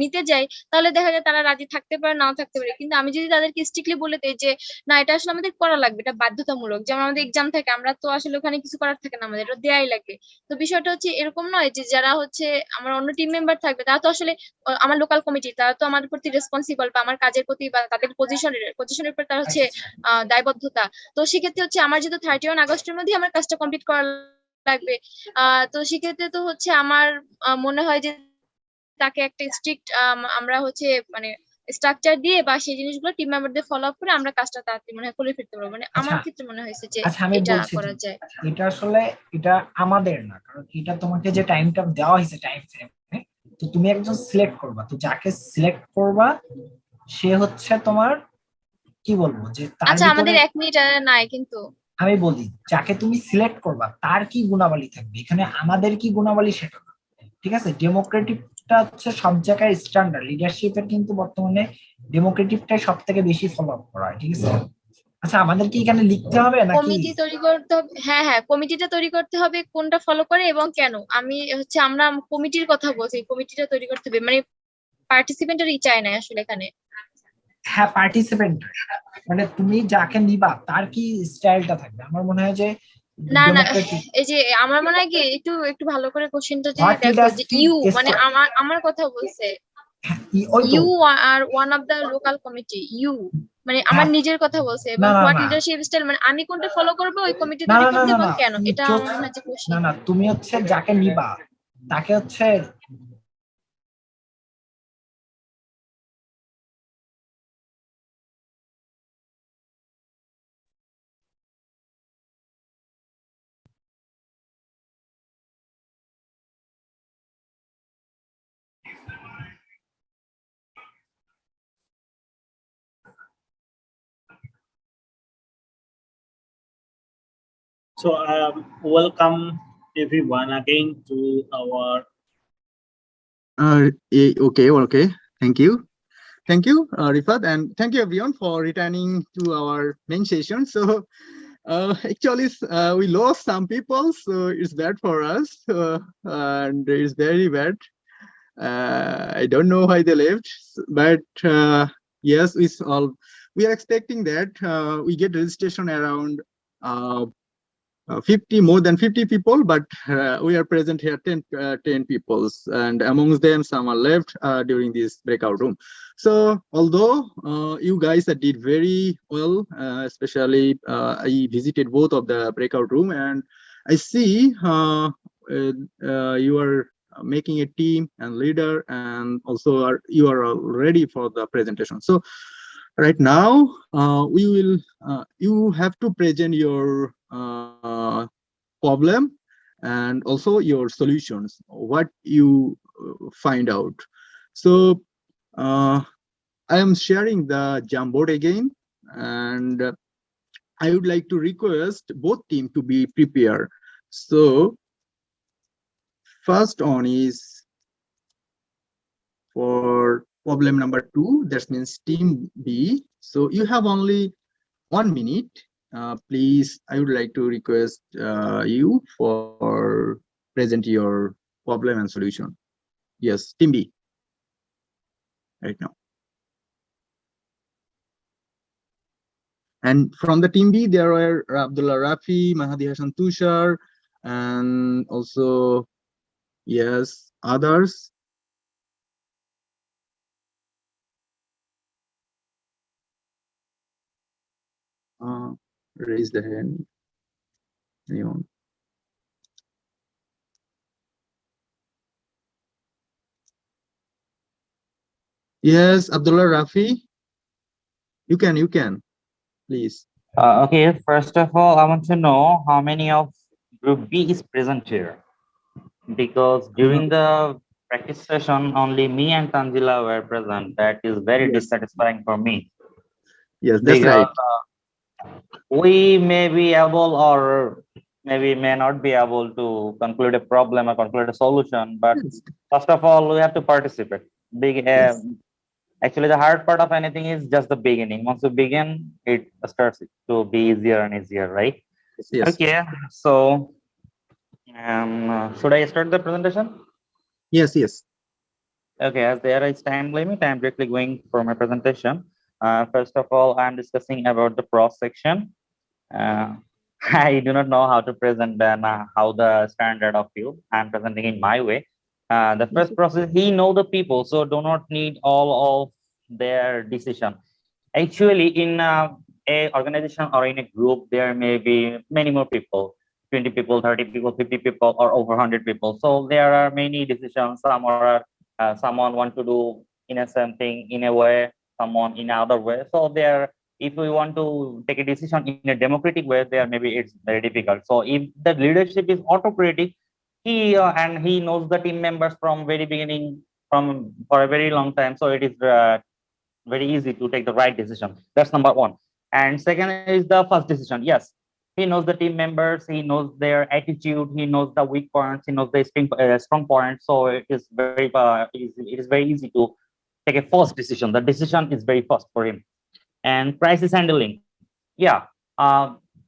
নিতে যাই তাহলে দেখা যায় তারা রাজি থাকতে পারে নাও থাকতে পারে, কিন্তু আমি যদি তাদেরকে স্ট্রিক্টলি বলে দেই যে না এটা আসলে আমাদের করা লাগবে, এটা বাধ্যতামূলক, যেমন আমাদের এক্সাম থাকে আমরা তো আসলে ওখানে কিছু করার থাকে না, আমাদের এটা দেয়াই লাগবে। তো বিষয়টা হচ্ছে এরকম নয় যে যারা হচ্ছে আমার অন্য টিম মেম্বার থাকবে তারা তো আসলে আমার লোকাল কমিটি, তারা তো আমার প্রতি রেসপন্সিবল বা আমার কাজের প্রতি বা তাদের পজিশনের উপর তার হচ্ছে দায়বদ্ধতা। তো সেক্ষেত্রে হচ্ছে আমার যেহেতু 31 আগস্টের মধ্যে আমার কাজটা কমপ্লিট করা লাগবে, তো সেক্ষেত্রে তো হচ্ছে আমার মনে হয় যে তাকে একটা স্ট্রিক্ট আমরা হচ্ছে মানে স্ট্রাকচার দিয়ে বা সেই জিনিসগুলো টিম মেম্বারদের ফলো আপ করে আমরা কাজটা তাড়াতাড়ি মনে হয় করে ফিরতে পারবো, মানে আমার ক্ষেত্রে মনে হয়েছে যে আচ্ছা আমি এটা বলছি করা যায়। এটা আসলে এটা আমাদের না, কারণ এটা তোমাকে যে টাইমটা দেওয়া হয়েছে টাইম ফ্রেম, তো তুমি একজন সিলেক্ট করবা, তো যাকে সিলেক্ট করবা সে হচ্ছে তোমার কি বলবো যে তার আচ্ছা ভিতরে, আমাদের 1 মিনিট নাই কিন্তু। আমি বলি যাকে তুমি সিলেক্ট করবা তার কি গুণাবলী থাকবে, এখানে আমাদের কি গুণাবলী সেটা না, ঠিক আছে। ডেমোক্রেটিকটা হচ্ছে সব জায়গায় স্ট্যান্ডার্ড, লিডারশিপের কিন্তু বর্তমানে ডেমোক্রেটিকটাই সব থেকে বেশি ফলো আপ করা হয়, ঠিক আছে। আচ্ছা আমাদের কি এখানে লিখতে হবে নাকি? কমিটি তৈরি করতে হবে, হ্যাঁ হ্যাঁ কমিটিটা তৈরি করতে হবে, কোনটা ফলো করে এবং কেন। আমি হচ্ছে আমরা কমিটির কথা বলছি, কমিটিটা তৈরি করতে হবে, মানে পার্টিসিপেন্টেরই চাই না আসলে এখানে। হ্যাঁ পার্টিসিপেন্ট, মানে তুমি যাকে নিবা তার কি স্টাইলটা থাকবে, আমার মনে হয় যে না না ডেমোক্রেটিক। এই যে আমার মনে হয় কি একটু একটু ভালো করে কোশ্চেনটা যদি হোয়াট দেখো যে লিডারশিপ ইউ মানে আমার কথা বলছে, ওই তো you are one of the local committee, you মানে আমার হ্যাঁ, নিজের কথা বলছে, না এবং না হোয়াট না লিডারশিপ স্টাইল মানে আমি কোনটা ফলো করবো ওই কমিটি না তৈরি না না করতে না এবং না কেন, তুমি এটা আমার মনে হয় যে না কোশ্চেন। না তুমি হচ্ছে যাকে নিবা তাকে হচ্ছে So welcome everyone again to our. Okay. Thank you. Thank you, Rifat, and thank you everyone for returning to our main session. So actually, we lost some people, so it's bad for us, and it's very bad. I don't know why they left, but yes, we are expecting that we get registration around uh, 50, more than 50 people, but we are present here 10 people, and amongst them some are left during this breakout room. So although you guys did very well, especially I visited both of the breakout room, and I see you are making a team and leader, and also you are all ready for the presentation. So right now we will you have to present your problem and also your solutions, what you find out. So I am sharing the Jamboard again, and I would like to request both team to be prepared. So first one is for problem number 2, that means team B. So you have only 1 minute. Please, I would like to request you for present your problem and solution. Yes, team B, right now. And from the team B, there were Abdullah Rafi, Mahdi Hassan Tushar, and also, yes, others. Raise the hand. Anyone? Yes, Abdullah Rafi. You can, please. Okay, first of all, I want to know how many of group B is present here. Because during the practice session, only me and Tanzila were present. That is very Yes. dissatisfying for me. Yes, that's Because right. we may be able or maybe may not be able to conclude a problem or conclude a solution, but Yes. first of all, we have to participate. Yes. Actually, the hard part of anything is just the beginning. Once you begin, it starts to be easier and easier, right? Yes. Okay, so should I start the presentation? Yes. Okay, as there is time limit, I'm directly going for my presentation. First of all, I'm discussing about the cross section. I do not know how to present then how the standard of view. I'm presenting in my way. The first process, he know the people, so do not need all of their decision. Actually, in a organization or in a group, there may be many more people, 20 people, 30 people, 50 people, or over 100 people. So there are many decisions. Some are someone want to do in a something in a way, someone in another way. So there, if we want to take a decision in a democratic way, there maybe it's very difficult. So if the leadership is autocratic, he knows the team members from very beginning, from for a very long time. So it is very easy to take the right decision. That's number one. And second is the first decision. Yes, he knows the team members, he knows their attitude, he knows the weak points, he knows the strong points. So it is very easy to take a first decision. The decision is very fast for him. And crisis handling. Yeah.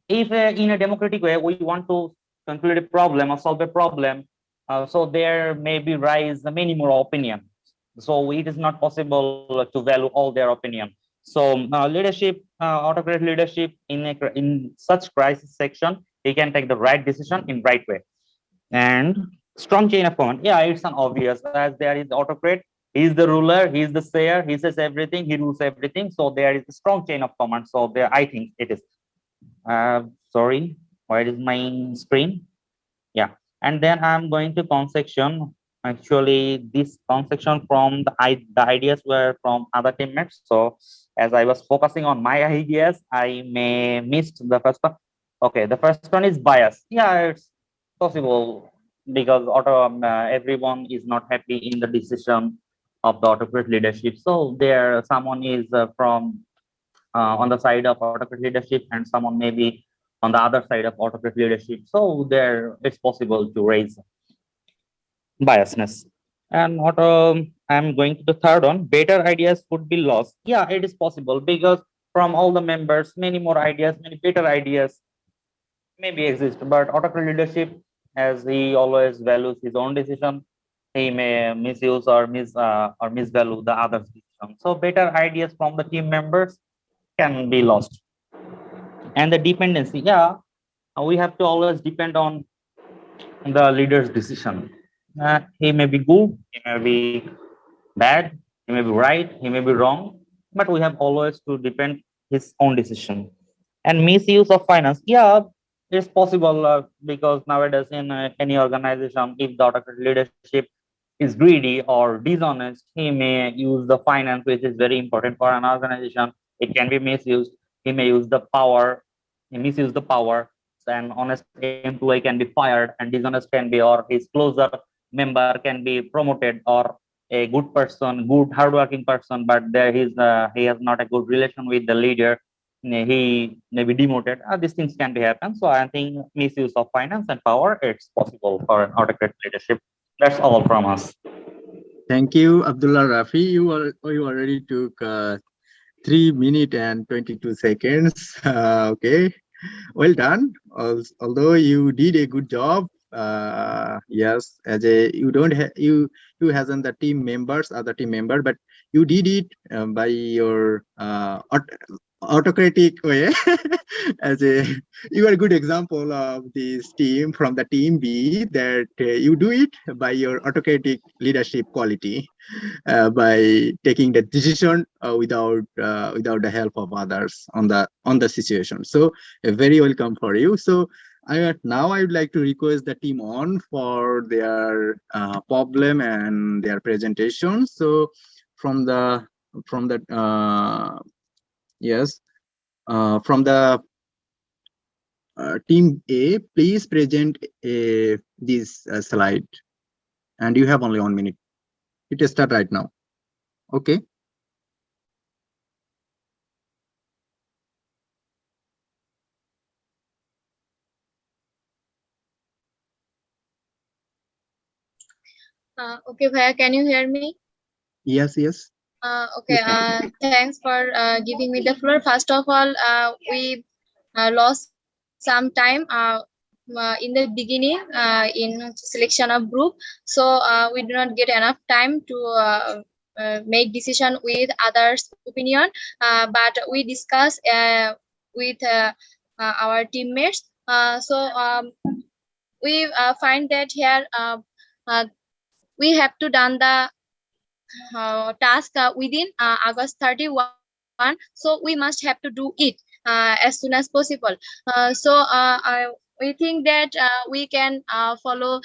If in a democratic way we want to conclude a problem or solve a problem, so there may be rise many more opinions. So it is not possible to value all their opinion. So leadership, autocratic leadership in such crisis section, he can take the right decision in right way. And strong chain of command. Yeah, it's an obvious, as there is autocrat. He's the ruler, he's the sayer, he says everything, he rules everything. So there is a strong chain of command. So there, I think it is. Sorry, where is my screen? Yeah, and then I'm going to consection. Actually, this consection from the ideas were from other teammates. So as I was focusing on my ideas, I may missed the first one. Okay, the first one is bias. Yeah, it's possible because everyone is not happy in the decision of the autocrat leadership. So there, someone is from on the side of autocratic leadership, and someone may be on the other side of autocratic leadership. So there it's possible to raise biasness. And what I'm going to the third one, better ideas would be lost. Yeah, it is possible because from all the members, many more ideas, many better ideas maybe exist. But autocratic leadership, as he always values his own decision, he may misuse or misvalue the other's decision. So better ideas from the team members can be lost. And the dependency, yeah, we have to always depend on the leader's decision. He may be good, he may be bad, he may be right, he may be wrong, but we have always to depend his own decision. And misuse of finance, yeah, it's possible because nowadays in any organization, if the autocratic leadership is greedy or dishonest, he may use the finance, which is very important for an organization. It can be misused. He may use the power, he misuse the power. An honest employee can be fired, and dishonest can be, or his closer member can be promoted, or a good person, good hardworking person, but there he has not a good relation with the leader. He may be demoted. These things can be happen. So I think misuse of finance and power, it's possible for an autocratic leadership. That's all from us. Thank you, Abdullah Rafi. You already took 3 minutes and 22 seconds. Okay, well done. Although you did a good job. Yes, as a you don't have you hasn't the team members, other team member, but you did it by your autocratic way. As a you are a good example of this team from the team B, that you do it by your autocratic leadership quality, by taking the decision without the help of others on the situation. So very welcome for you. So now I would like to request the team on for their problem and their presentation. So from the yes, from the team A, please present this slide, and you have only 1 minute. It will start right now. Okay. Okay, Bhaiya, can you hear me? Yes, yes. Okay, thanks for giving me the floor. First of all, we lost some time in the beginning in selection of group, so we do not get enough time to make decision with others' opinion, but we discuss with our teammates. So we find that here we have to done the task within August 31, so we must have to do it as soon as possible. We think that we can follow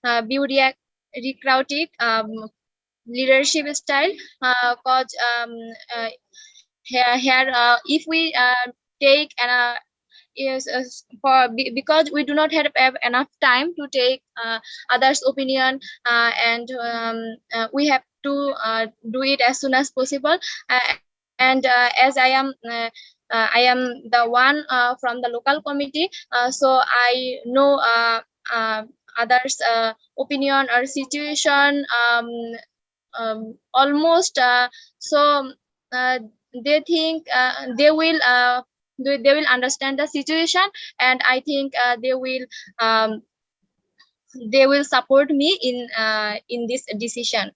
bureaucratic leadership style, cause here if we take an because we do not have enough time to take others' opinion, and we have to do it as soon as possible. And as I am the one from the local committee, so I know others' opinion or situation almost. So they think they will understand the situation, and I think they will support me in this decision.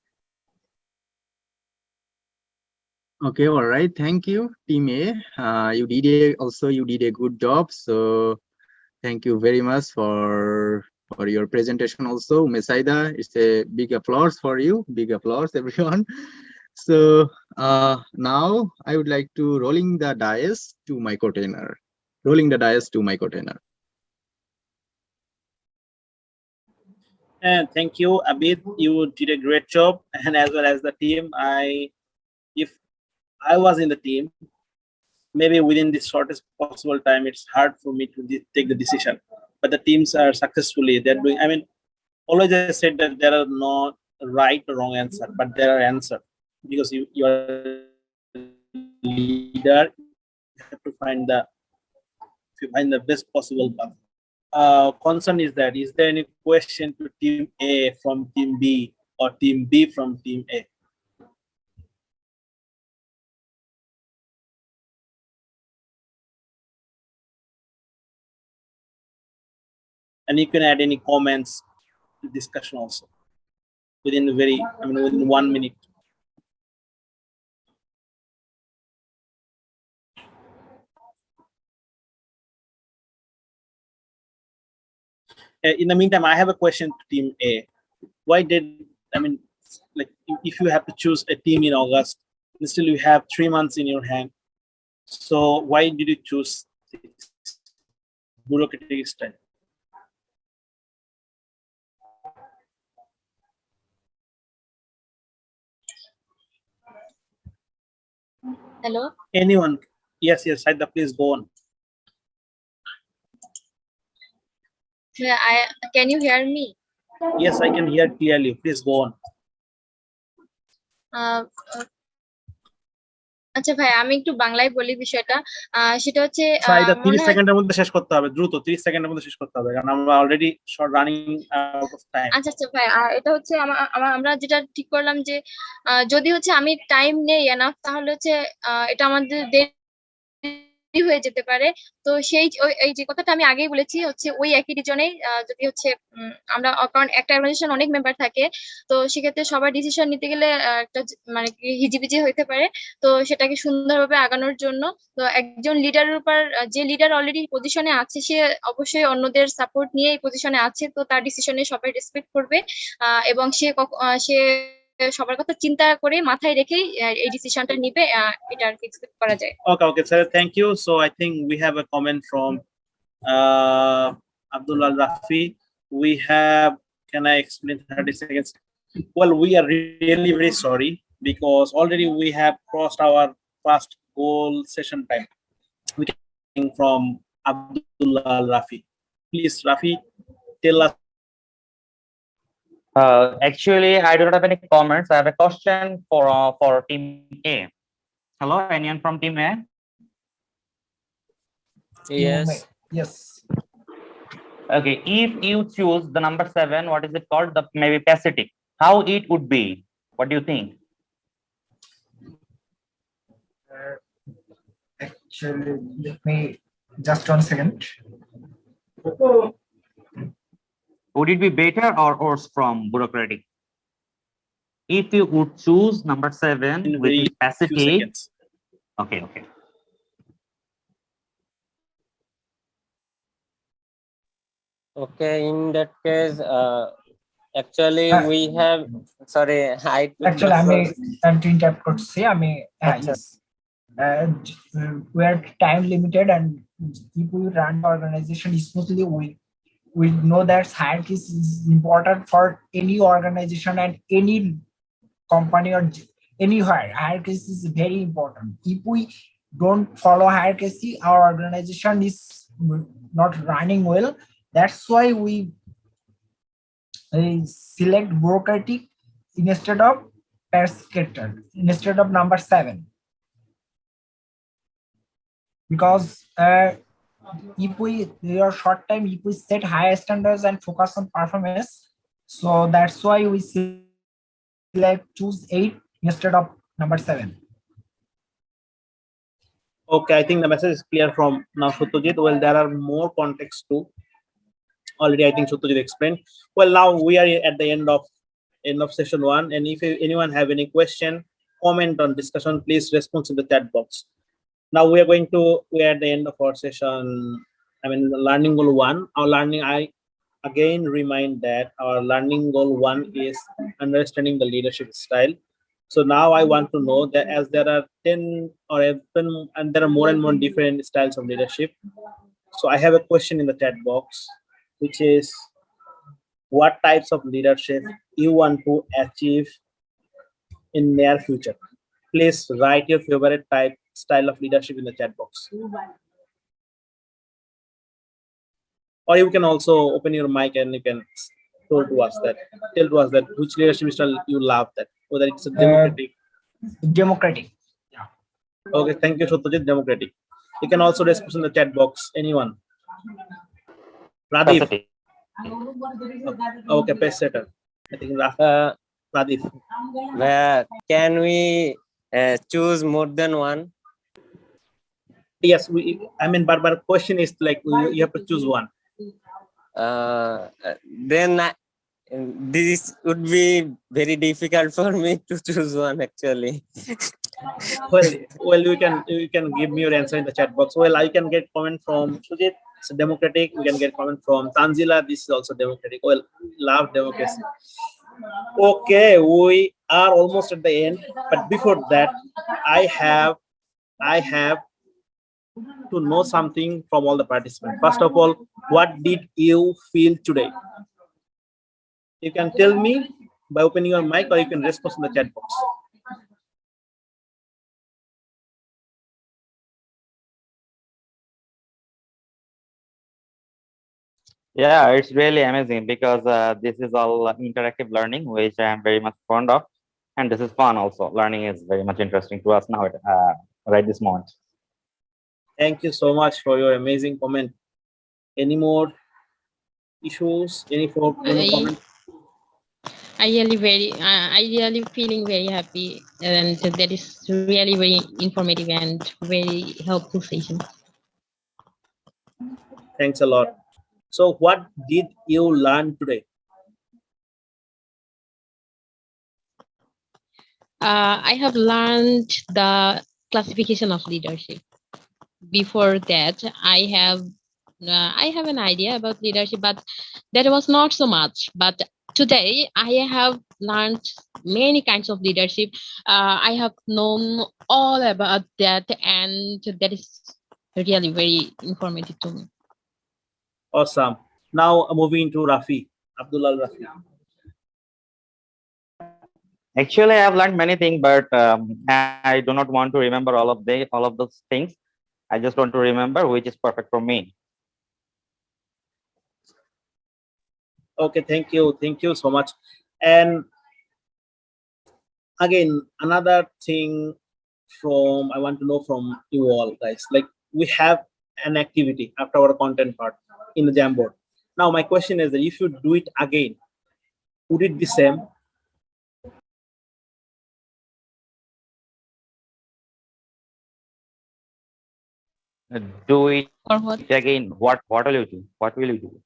Okay, all right. Thank you, Team A. You did a good job. So thank you very much for your presentation. Also, Mesaida, it's a big applause for you. Big applause, everyone. So now I would like to rolling the dice to my container. Rolling the dice to my container. And thank you, Abid. You did a great job, and as well as the team. If I was in the team, maybe within the shortest possible time, it's hard for me to take the decision. But the teams are successfully, they're doing, I mean, always I said that there are no right or wrong answer, but there are answers. Because you are a leader, you have to find the you find the best possible path. Concern is that, is there any question to team A from team B or team B from team A? And you can add any comments to discussion also within within 1 minute. In the meantime, I have a question to team A. Why did, like, if you have to choose a team in August, and still you have 3 months in your hand, so why did you choose Bureaucratic Style? Hello. Anyone? Yes, Saida, please go on. Yeah, can you hear me? Yes, I can hear clearly. Please go on. আচ্ছা ভাই, আমি একটু বাংলায় বলি বিষয়টা। সেটা হচ্ছে সাইদা, 30 মনে হয়, সেকেন্ডের মধ্যে শেষ করতে হবে, দ্রুত 30 সেকেন্ডের মধ্যে শেষ করতে হবে, কারণ আমরা already short running out of time. আচ্ছা ভাই, এটা হচ্ছে আমরা যেটা ঠিক করলাম যে যদি হচ্ছে আমি টাইম নেই এনাফ, তাহলে হচ্ছে এটা আমাদের দেরি হয়ে যেতে পারে। তো এই যে কথাটা আমি আগেই বলেছি হচ্ছে ওই একই রিজনে, যদি হচ্ছে আমরা, কারণ একটা অর্গানাইজেশন অনেক মেম্বার থাকে, তো সেক্ষেত্রে সবার ডিসিশন নিতে গেলে একটা মানে কি হিজিবিজি হইতে পারে। তো সেটাকে সুন্দরভাবে আগানোর জন্য, তো একজন লিডারের উপর, যে লিডার অলরেডি পজিশনে আছে, সে অবশ্যই অন্যদের সাপোর্ট নিয়ে এই পজিশনে আছে, তো তার ডিসিশনে সবাই রেসপেক্ট করবে, এবং সে সবার কথা চিন্তা করে মাথায় রেখেই এই ডিসিশনটা নিবে, এটা আর কি এক্সপেক্ট করা যায়। Okay, sir, thank you. So I think we have a comment from Abdullah Rafi. We have, can I explain 30 seconds? Well, we are really very sorry, because already we have crossed our first goal session time. We can from Abdullah Rafi. Please, Rafi, tell us. Actually, I do not have any comments. I have a question for team A. Hello, anyone from team A? Yes. Okay, if you choose the number 7, what is it called? The maybe Pacific. How it would be? What do you think? Actually, let me just 1 second. Would it be better or worse from Bureaucratic? If you would choose number 7, In which very is few Pacific. seconds. Okay. Okay, in that case, actually we have, sorry, Actually, I'm to interrupt করছি আমি, আচ্ছা। yes. We are time limited, and if we run the organization smoothly, we know that hierarchy is important for any organization and any company or anywhere. Hierarchy is very important. If we don't follow hierarchy, our organization is not running well. That's why we select bureaucratic instead of persecuted, instead of number 7. Because if we, your short time, if we set higher standards and focus on performance, so that's why we choose 8 instead of number 7. Okay, I think the message is clear from now, Satyajit. Well, there are more contexts too. Already, I think Satyajit explained. Well, now we are at the end of session 1, and if anyone have any question, comment on discussion, please respond in the chat box. Now we are at the end of our session. Learning goal 1. I again remind that our learning goal 1 is understanding the leadership style. So now I want to know that, as there are 10 or 11, and there are more and more different styles of leadership. So I have a question in the chat box, which is, what types of leadership you want to achieve in near future? Please write your favorite style of leadership in the chat box. Or you can also open your mic and you can tell to us that which leadership style you love, that whether it's a democratic. Democratic. Okay, thank you, Satyajit. Democratic. You can also respond in the chat box. Anyone? Radif. Pacific. Okay, pace setter. I think Radif. Can we choose more than one? Yes, I mean, but question is like you have to choose one. Then this would be very difficult for me to choose one actually. Well, you can give me your answer in the chat box. Well, I can get comment from Sujit. It's democratic. We can get comment from Tanzila. This is also democratic. Well, love democracy. Okay, we are almost at the end. But before that, I have to know something from all the participants. First of all, what did you feel today? You can tell me by opening your mic, or you can respond in the chat box. Yeah, it's really amazing because this is all interactive learning, which I am very much fond of, and this is fun also. Learning is very much interesting to us now, right this moment. Thank you so much for your amazing comment. Any more issues? Any comment? I really feeling very happy, and that is really very informative and very helpful session. Thanks a lot. So what did you learn today? I have learned the classification of leadership. Before that, I have an idea about leadership, but that was not so much. But today, I have learned many kinds of leadership. I have known all about that, and that is really very informative to me. Awesome. Now moving to Rafi, Abdullah Rafi. Actually, I have learned many things, but I do not want to remember all of those things. I just want to remember which is perfect for me. Okay, thank you so much. And again, another thing I want to know from you all guys, like we have an activity after our content part in the Jamboard. Now my question is that if you do it again, would it be same? Do it Or what? again. What will you do? What will you do?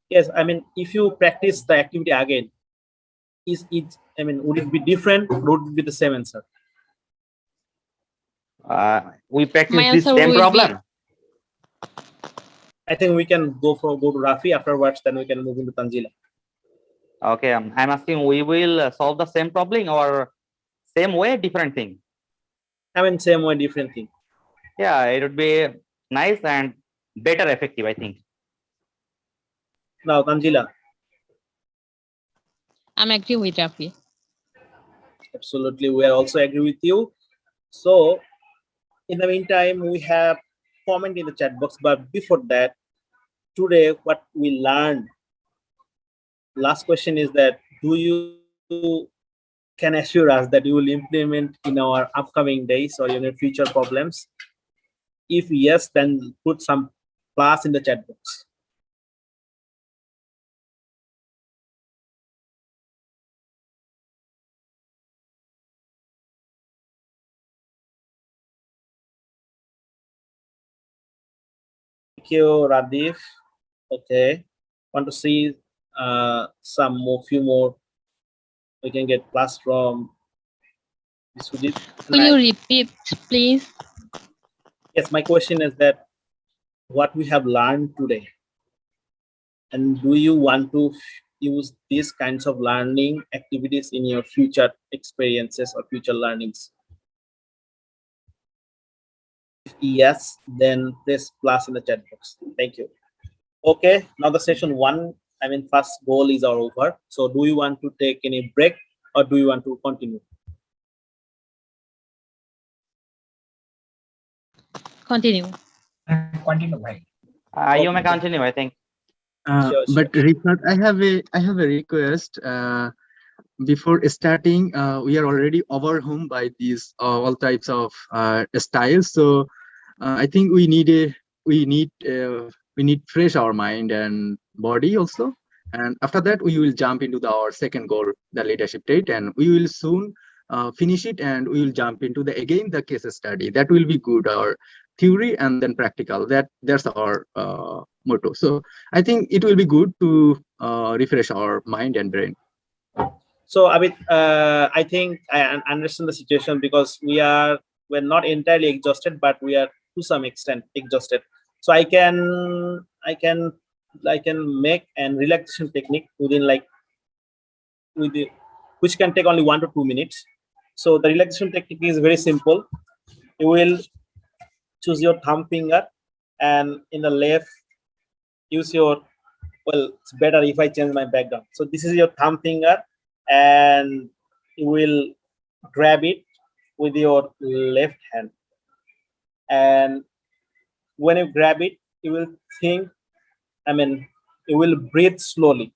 Yes, I mean, if you practice the activity again, would it be different or would it be the same answer? We practice My this answer same will problem. I think we can go to Rafi afterwards, then we can move into Tanzila. Okay, I'm asking, we will solve the same problem or same way, different thing? I mean, same way, different thing. Yeah, it would be nice and better effective, I think. Now, Tanzila. I'm agree with Rafi. Absolutely, we are also agree with you. So, in the meantime, we have comment in the chat box. But before that, today what we learned. Last question is that do you can assure us that you will implement in our upcoming days or in your future problems? If yes, then put some plus in the chat box. Thank you, Radif. Okay, want to see few more. We can get plus from Sujit. Will you repeat, please? Yes, my question is that what we have learned today, and do you want to use these kinds of learning activities in your future experiences or future learnings? If yes, then press plus in the chat box. Thank you. Okay, now the session one, first goal is over. So do you want to take any break or do you want to continue? Continue. Continue, bhai. You may continue, I think. Sure. But Rifat, I have a request. before starting, we are already overwhelmed by these all types of styles. So I think we need fresh our mind and body also. And after that, we will jump into our second goal, the leadership trait, and we will soon finish it, and we will jump into the case study. That will be good, our theory and then practical. That's our motto. So I think it will be good to refresh our mind and brain. So Abid, I think I understand the situation, because we're not entirely exhausted, but we are to some extent exhausted. So I can make an relaxation technique which can take only 1 to 2 minutes. So the relaxation technique is very simple. You will choose your thumb finger, and in the left use your, well, it's better if I change my background. So this is your thumb finger, and you will grab it with your left hand, and when you grab it, you will think, you will breathe slowly,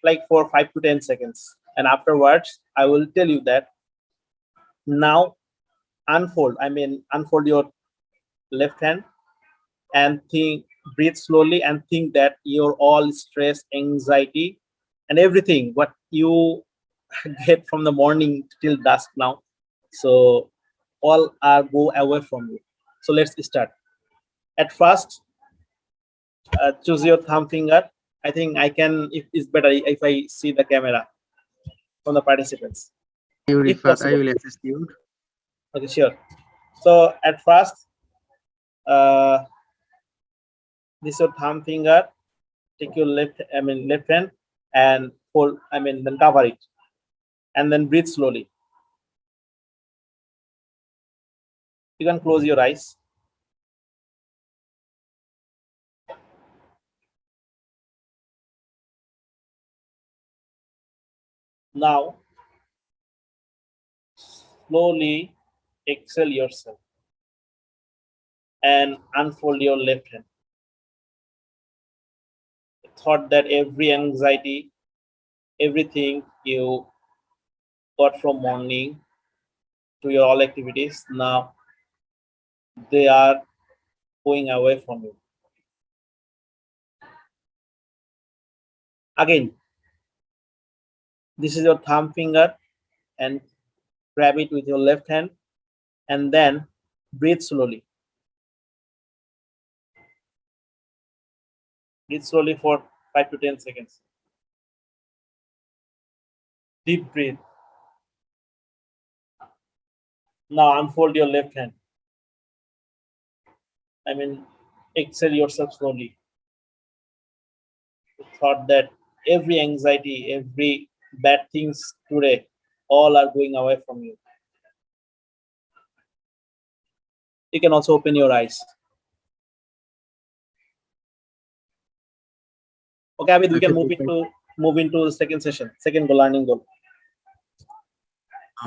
like for 5 to 10 seconds, and afterwards I will tell you that now unfold your left hand, and breathe slowly, and think that your all stress, anxiety, and everything what you get from the morning till dusk now, so all are go away from you. So let's start. At first, choose your thumb finger. I think I can, if it's better if I see the camera from the participants, if First, I possible. will assist you. Okay, sure. So at first, this is your thumb finger. Take your left hand and hold, then cover it, and then breathe slowly. You can close your eyes. Now, slowly exhale yourself and unfold your left hand. Thought that every anxiety, everything you got from morning to your all activities, now they are going away from you. Again, this is your thumb finger, and grab it with your left hand, and then breathe slowly. Breathe slowly for 5 to 10 seconds. Deep breathe. Now unfold your left hand. Exhale yourself slowly. Thought that every anxiety, every bad things today, all are going away from you. You can also open your eyes. Okay, Abid, we can move into the second session, second goal, learning goal.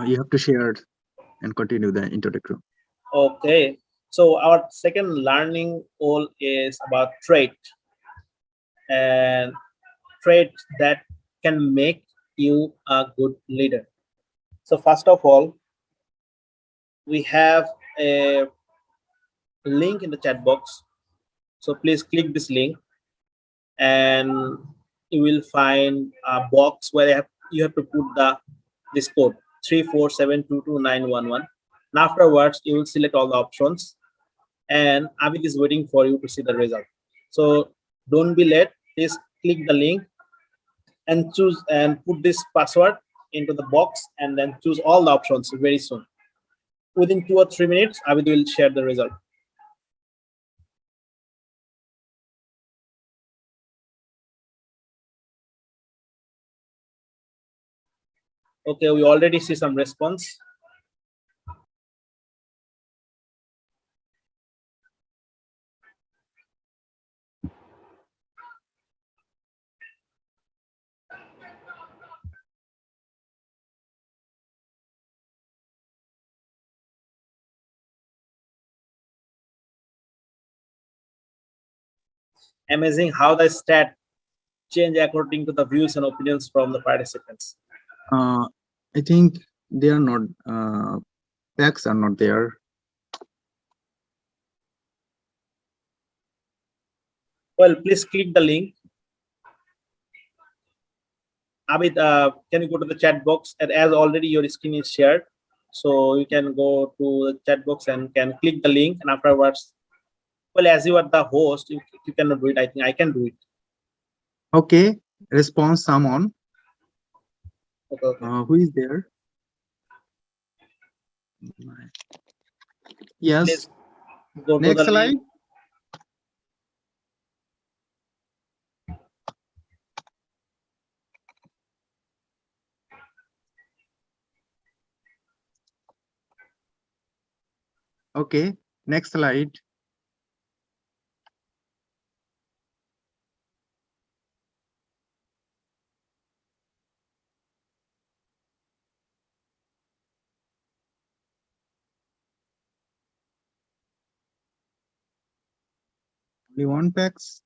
You have to share and continue the introduction. Okay, so our second learning goal is about trait, and trait that can make you a good leader. So first of all, we have a link in the chat box. So please click this link, and you will find a box where you have to put this code 347229111. And afterwards, you will select all the options, and Abid is waiting for you to see the result. So don't be late. Please click the link and choose and put this password into the box, and then choose all the options very soon. Within 2 or 3 minutes, Abid will share the result. Okay, we already see some response. Amazing how the change according to the views and opinions from the participants? I think they are not, packs are not there. Well, please click the link. Abid, can you go to the chat box? And as already your screen is shared, so you can go to the chat box and can click the link, and afterwards, well, as you are the host, you cannot do it. I think I can do it. Okay, response someone. Okay. Who is there? Yes. Please go to Next the slide. link. Okay, next slide. Only one packs.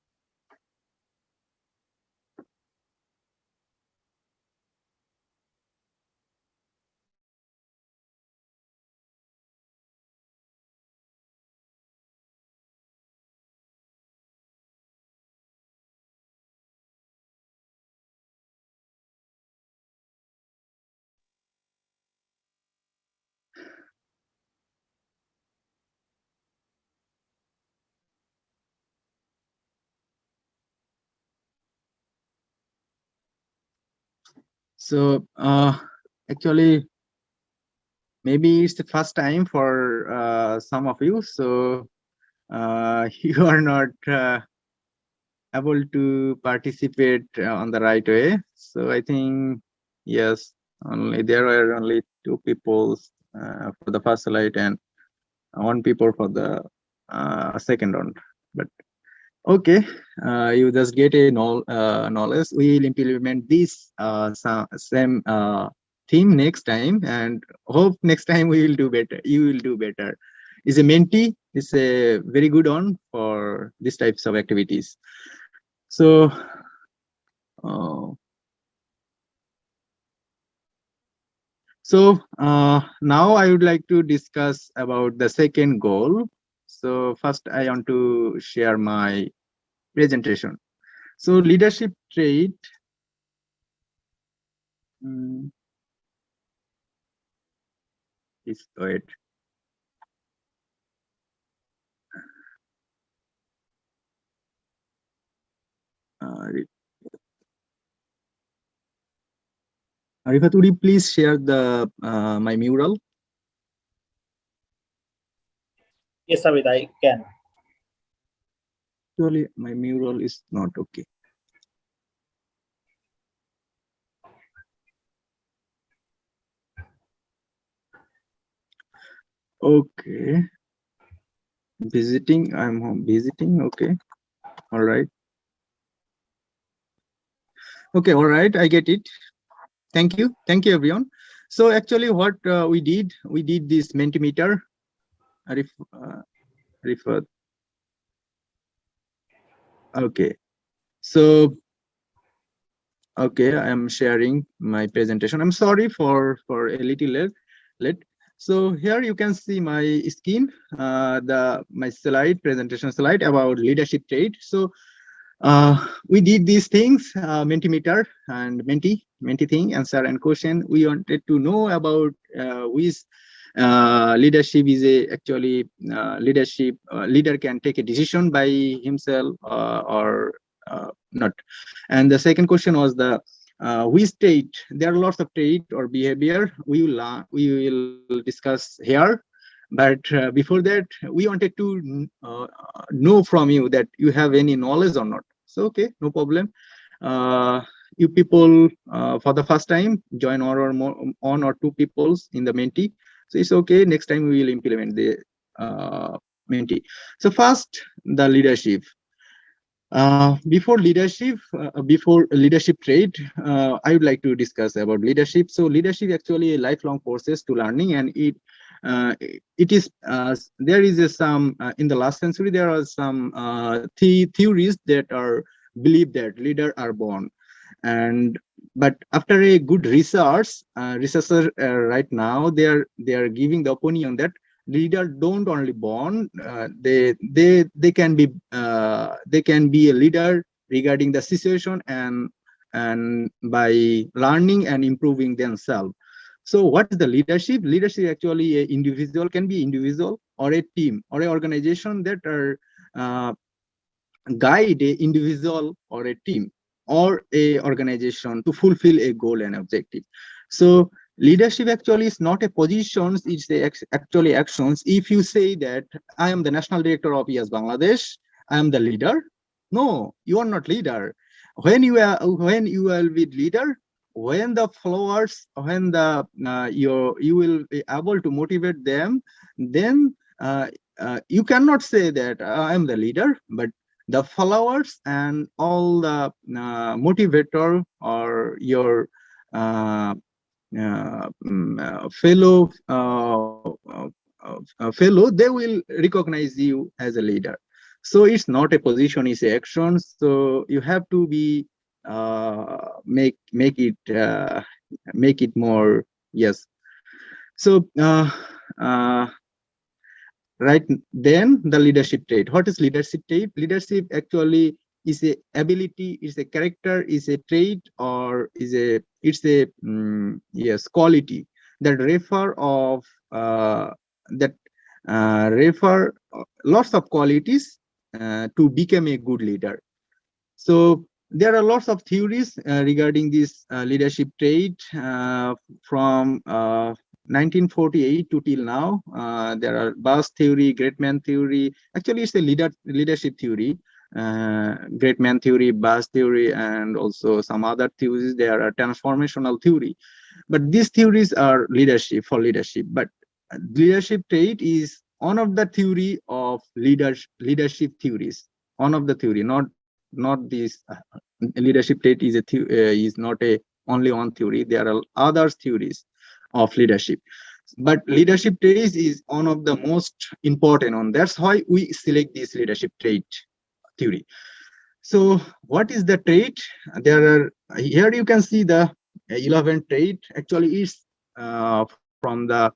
So actually, maybe it's the first time for some of you. So you are not able to participate on the right way. So I think, yes, only there were only 2 people for the first slide and 1 people for the second round. But okay, you just get a knowledge. We will implement this same theme next time, and hope next time we will do better. You will do better. Is a mentee. It's a very good one for these types of activities. So now I would like to discuss about the second goal. So first I want to share my presentation. So leadership trait. Please wait. Arifat, would you please share the my mural? Yes, Abid, I can. Actually, my mural is not okay. Okay. Visiting, I'm home visiting. Okay. All right. Okay. All right. I get it. Thank you. Thank you, everyone. So actually what we did this Mentimeter. Arifat. Okay. So, okay, I am sharing my presentation. I'm sorry for a little late. So here you can see my screen, my slide, presentation slide about leadership trait. So we did these things, Mentimeter and Menti thing, answer and question. We wanted to know about which leadership is actually leadership. Leader can take a decision by himself or not. And the second question was the which trait. There are lots of trait or behavior we will discuss here. But before that, we wanted to know from you that you have any knowledge or not. So okay, no problem. You people for the first time join one or two peoples in the Menti. So it's okay. Next time we will implement the Menti. So first, the leadership. Before leadership trait, I would like to discuss about leadership. So leadership actually a lifelong process to learning, and it is there is some in the last century there are some theories that are believe that leader are born. And but after a good research, researchers right now they are giving the opinion that leader don't only born, they can be a leader regarding the situation and by learning and improving themselves. So what is the leadership? Leadership actually a individual, can be individual or a team or a organization that are guide a individual or a team or a organization to fulfill a goal and objective. So leadership actually is not a position, it's actually actions. If you say that I am the national director of Yes Bangladesh, I am the leader. No, you are not leader. When you will be leader, when the followers, when the you will be able to motivate them, then you cannot say that I am the leader, but the followers and all the motivator or your fellow fellow, they will recognize you as a leader. So it's not a position, it's a action. So you have to be make it more, yes. So right, then the leadership trait. What is leadership trait? Leadership actually is a ability, is a character, is a trait, or it's a yes, quality that refer of refer lots of qualities to become a good leader. So there are lots of theories regarding this leadership trait from 1948 to till now. There are Bass theory, great man theory. Actually, it's a leadership theory. Great man theory, Bass theory, and also some other theories. There are transformational theory. But these theories are leadership for leadership. But leadership trait is one of the theory of leadership theories. One of the theory, not this leadership trait is not a only one theory. There are other theories of leadership, but leadership trait is one of the most important one. That's why we select this leadership trait theory. So what is the trait? There are, here you can see the 11 trait. Actually is from the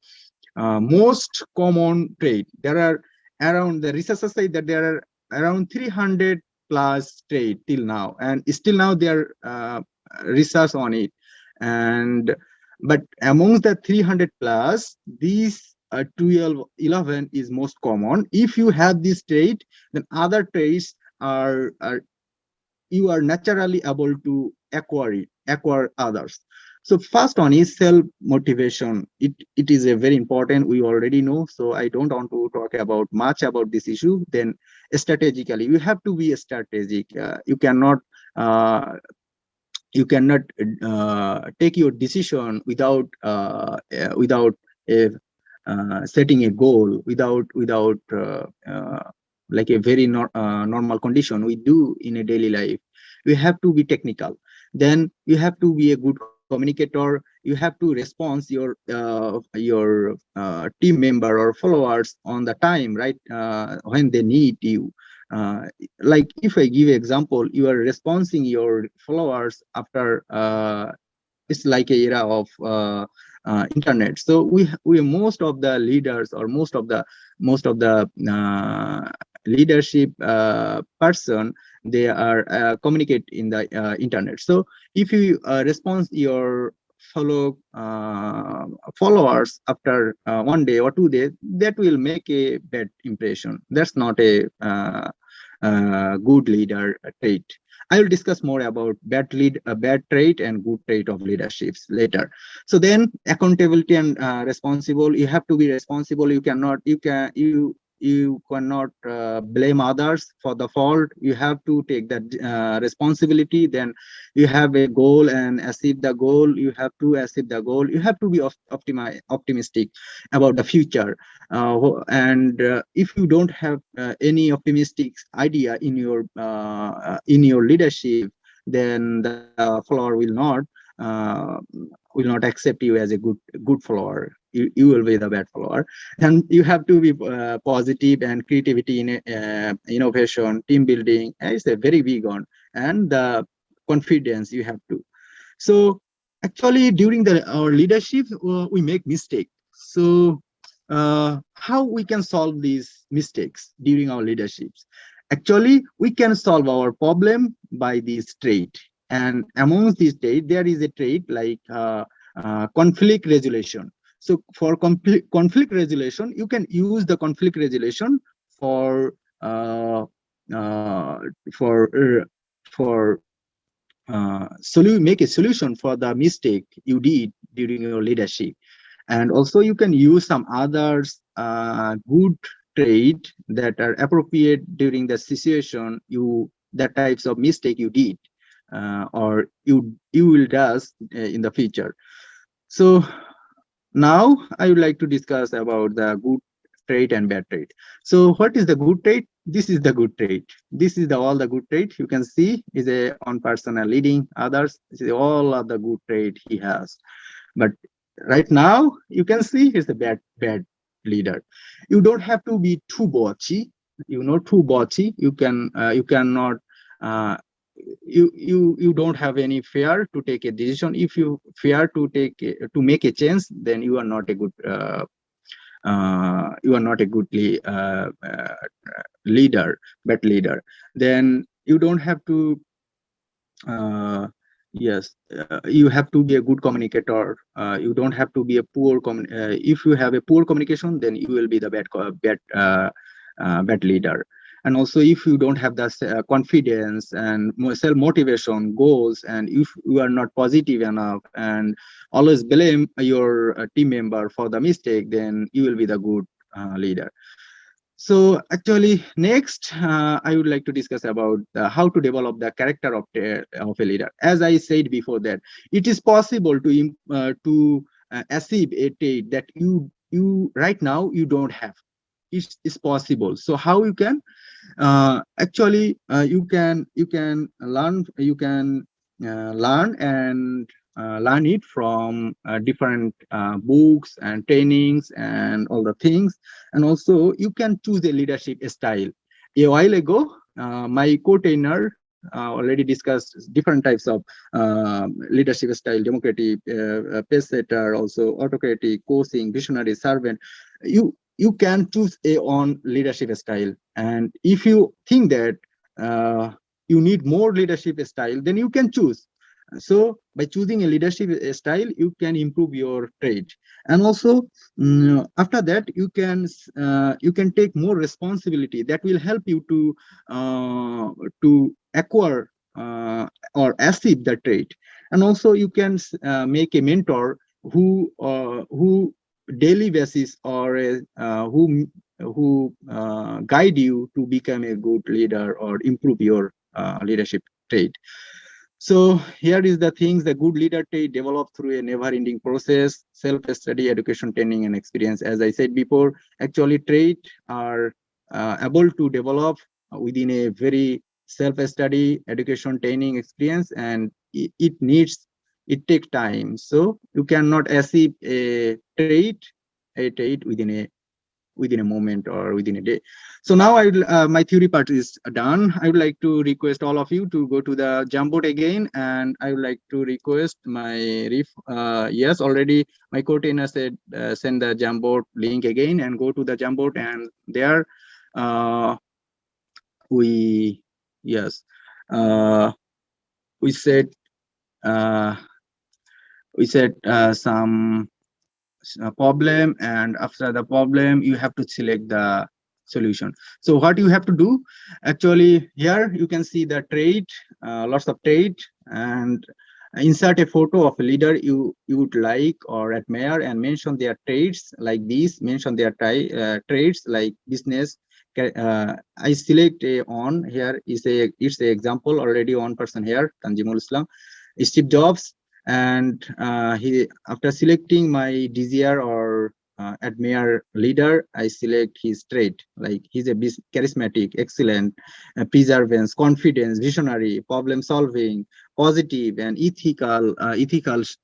most common trait. There are around, the researchers say that there are around 300 plus trait till now, and still now there are research on it. And but amongst the 300 plus, these 11 is most common. If you have this trait, then other traits are you are naturally able to acquire others. So first one is self motivation. It is a very important, we already know, so I don't want to talk about much about this issue. Then strategically, you have to be strategic. You cannot take your decision without setting a goal, without like a very normal condition we do in a daily life. You have to be technical. Then you have to be a good communicator. You have to respond your team member or followers on the time, right, when they need you. Like if I give example, you are responding your followers after it's like a era of internet. So we most of the leaders or most of the leadership person, they are communicate in the internet. So if you respond your followers after 1 day or 2 days, that will make a bad impression. That's not a good leader trait. I will discuss more about bad trait and good trait of leaderships later. So then accountability and responsible. You have to be responsible. You cannot blame others for the fault. You have to take that responsibility. Then you have a goal and achieve the goal. You have to achieve the goal. You have to be optimistic about the future. If you don't have any optimistic idea in your leadership, then the follower will not accept you as a good follower. You will be the bad follower. And you have to be positive, and creativity in innovation, team building is a very big one. and the confidence you have to. So actually during our leadership, we make mistake. So how we can solve these mistakes during our leaderships? Actually, we can solve our problem by this trait. And amongst these traits, there is a trait like conflict resolution. So for conflict resolution, you can use the conflict resolution for uh, uh, for uh, for make a solution for the mistake you did during your leadership. And also you can use some others good trait that are appropriate during the situation the types of mistake you did or you will does in the future. So now I would like to discuss about the good trait and bad trait. So what is the good trait? This is the good trait. This is all the good trait. You can see is a one person leading others. This is all of the good trait he has. But right now you can see he's a bad leader. You don't have to be too bossy. Too bossy. You cannot. You don't have any fear to take a decision. If you fear to make a change, then you are not a good leader, bad leader. Then you don't have to yes, you have to be a good communicator. You don't have to be a if you have a poor communication, then you will be the bad leader. And also if you don't have the confidence and self motivation goals, and if you are not positive enough and always blame your team member for the mistake, then you will be the good leader. So actually next I would like to discuss about how to develop the character of a leader. As I said before, that it is possible to achieve a trait that you right now you don't have. It's possible. So how you can actually you can learn and learn it from different books and trainings and all the things. And also you can choose a leadership style. A while ago my co-trainer already discussed different types of leadership style: democratic, pace setter, also autocratic, coaching, visionary, servant. You can choose a own leadership style. And if you think that you need more leadership style, then you can choose. So by choosing a leadership style, you can improve your trait. And also after that you can take more responsibility that will help you to acquire or achieve the trait. And also you can make a mentor who daily basis or who guide you to become a good leader or improve your leadership trait. So here is the things: the good leader trait developed through a never-ending process, self-study, education, training, and experience. As I said before, actually traits are able to develop within a very self-study, education, training, experience, and it takes time. So you cannot achieve a trait within a moment or within a day. So now my theory part is done. I would like to request all of you to go to the Jamboard again, and I would like to request my yes, already my co-trainer said send the Jamboard link again and go to the Jamboard, and there we said some problem, and after the problem you have to select the solution. So what you have to do, actually here you can see the trait, lots of trait, and insert a photo of a leader you would like or admire and mention their traits like this. Mention their traits like business. I select on here it's a example already. One person here, Tanjimul Islam, Steve Jobs. And he, after selecting my desire or admire leader, I select his trait, like he's a charismatic, excellent, perseverance, confidence, visionary, problem solving, positive, and ethical.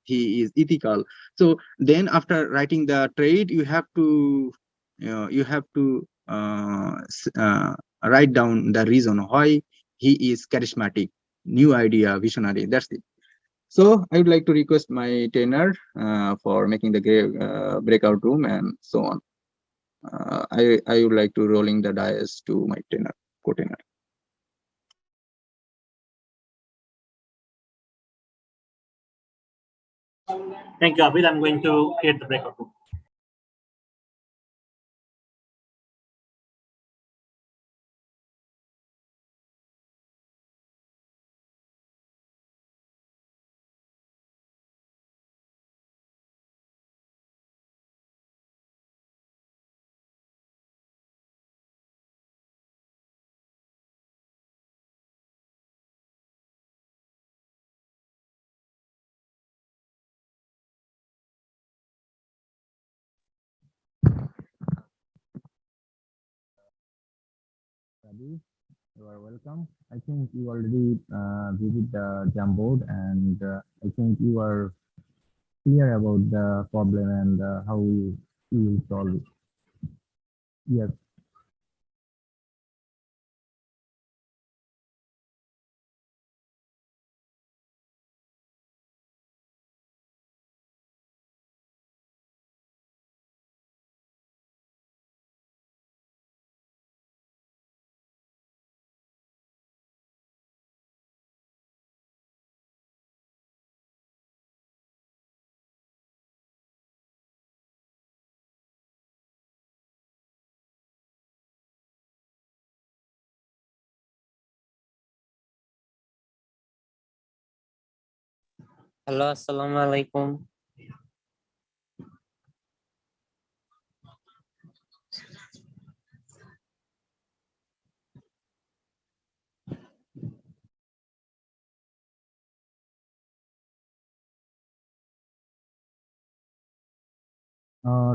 He is ethical. So then after writing the trait, you have to write down the reason why he is charismatic. new idea, visionary. That's it. So I would like to request my trainer for making the breakout room and so on. I would like to rolling the dice to my trainer, co-trainer. Thank you, Abid. I'm going to create the breakout room. Ravi, you are welcome. I think you already visit the Jamboard, and I think you are clear about the problem and how you will solve it. Yes. Hello, আসসালামু আলাইকুম।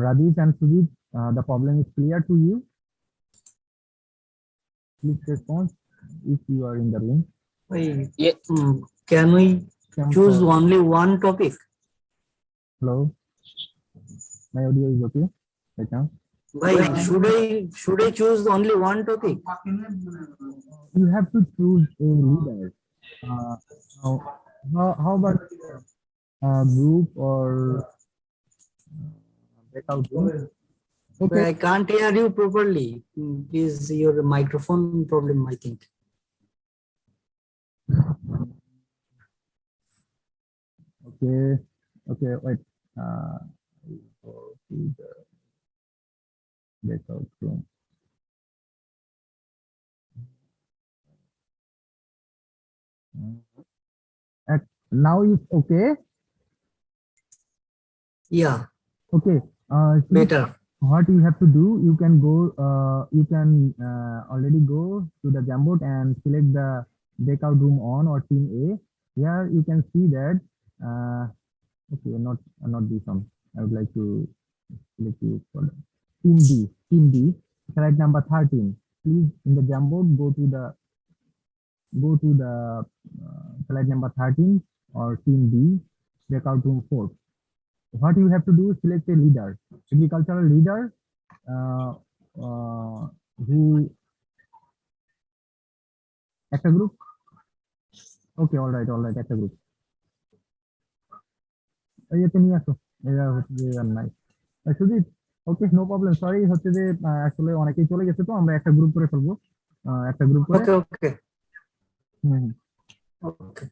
Rajesh and Sujit, the problem is clear to you. Please respond if you are in the room. Yeah. Can we choose only one topic? Hello, my audio is okay right now. Why should I choose only one topic? You have to choose a leader. How about group or breakout room? Okay. I can't hear you properly. Is your microphone problem, I think. Okay, wait. Go to the breakout room. Now it's okay. Yeah. Okay. Better. What you have to do, you can go. You can already go to the Jamboard and select the breakout room on or team A. Here you can see that. Okay, not this one. I would like to select you for the team D. Team D. Slide number 13. Please in the Jamboard go to the slide number 13 or team D, breakout room 4. What you have to do is select a leader, agricultural leader, who at a group. Okay, all right, at a group. Sudeep, okay, no problem. Sorry, হচ্ছে যে আসলে অনেকেই চলে গেছে তো আমরা একটা group করে ফেলবো, একটা গ্রুপ করে। Okay. হুম। Okay.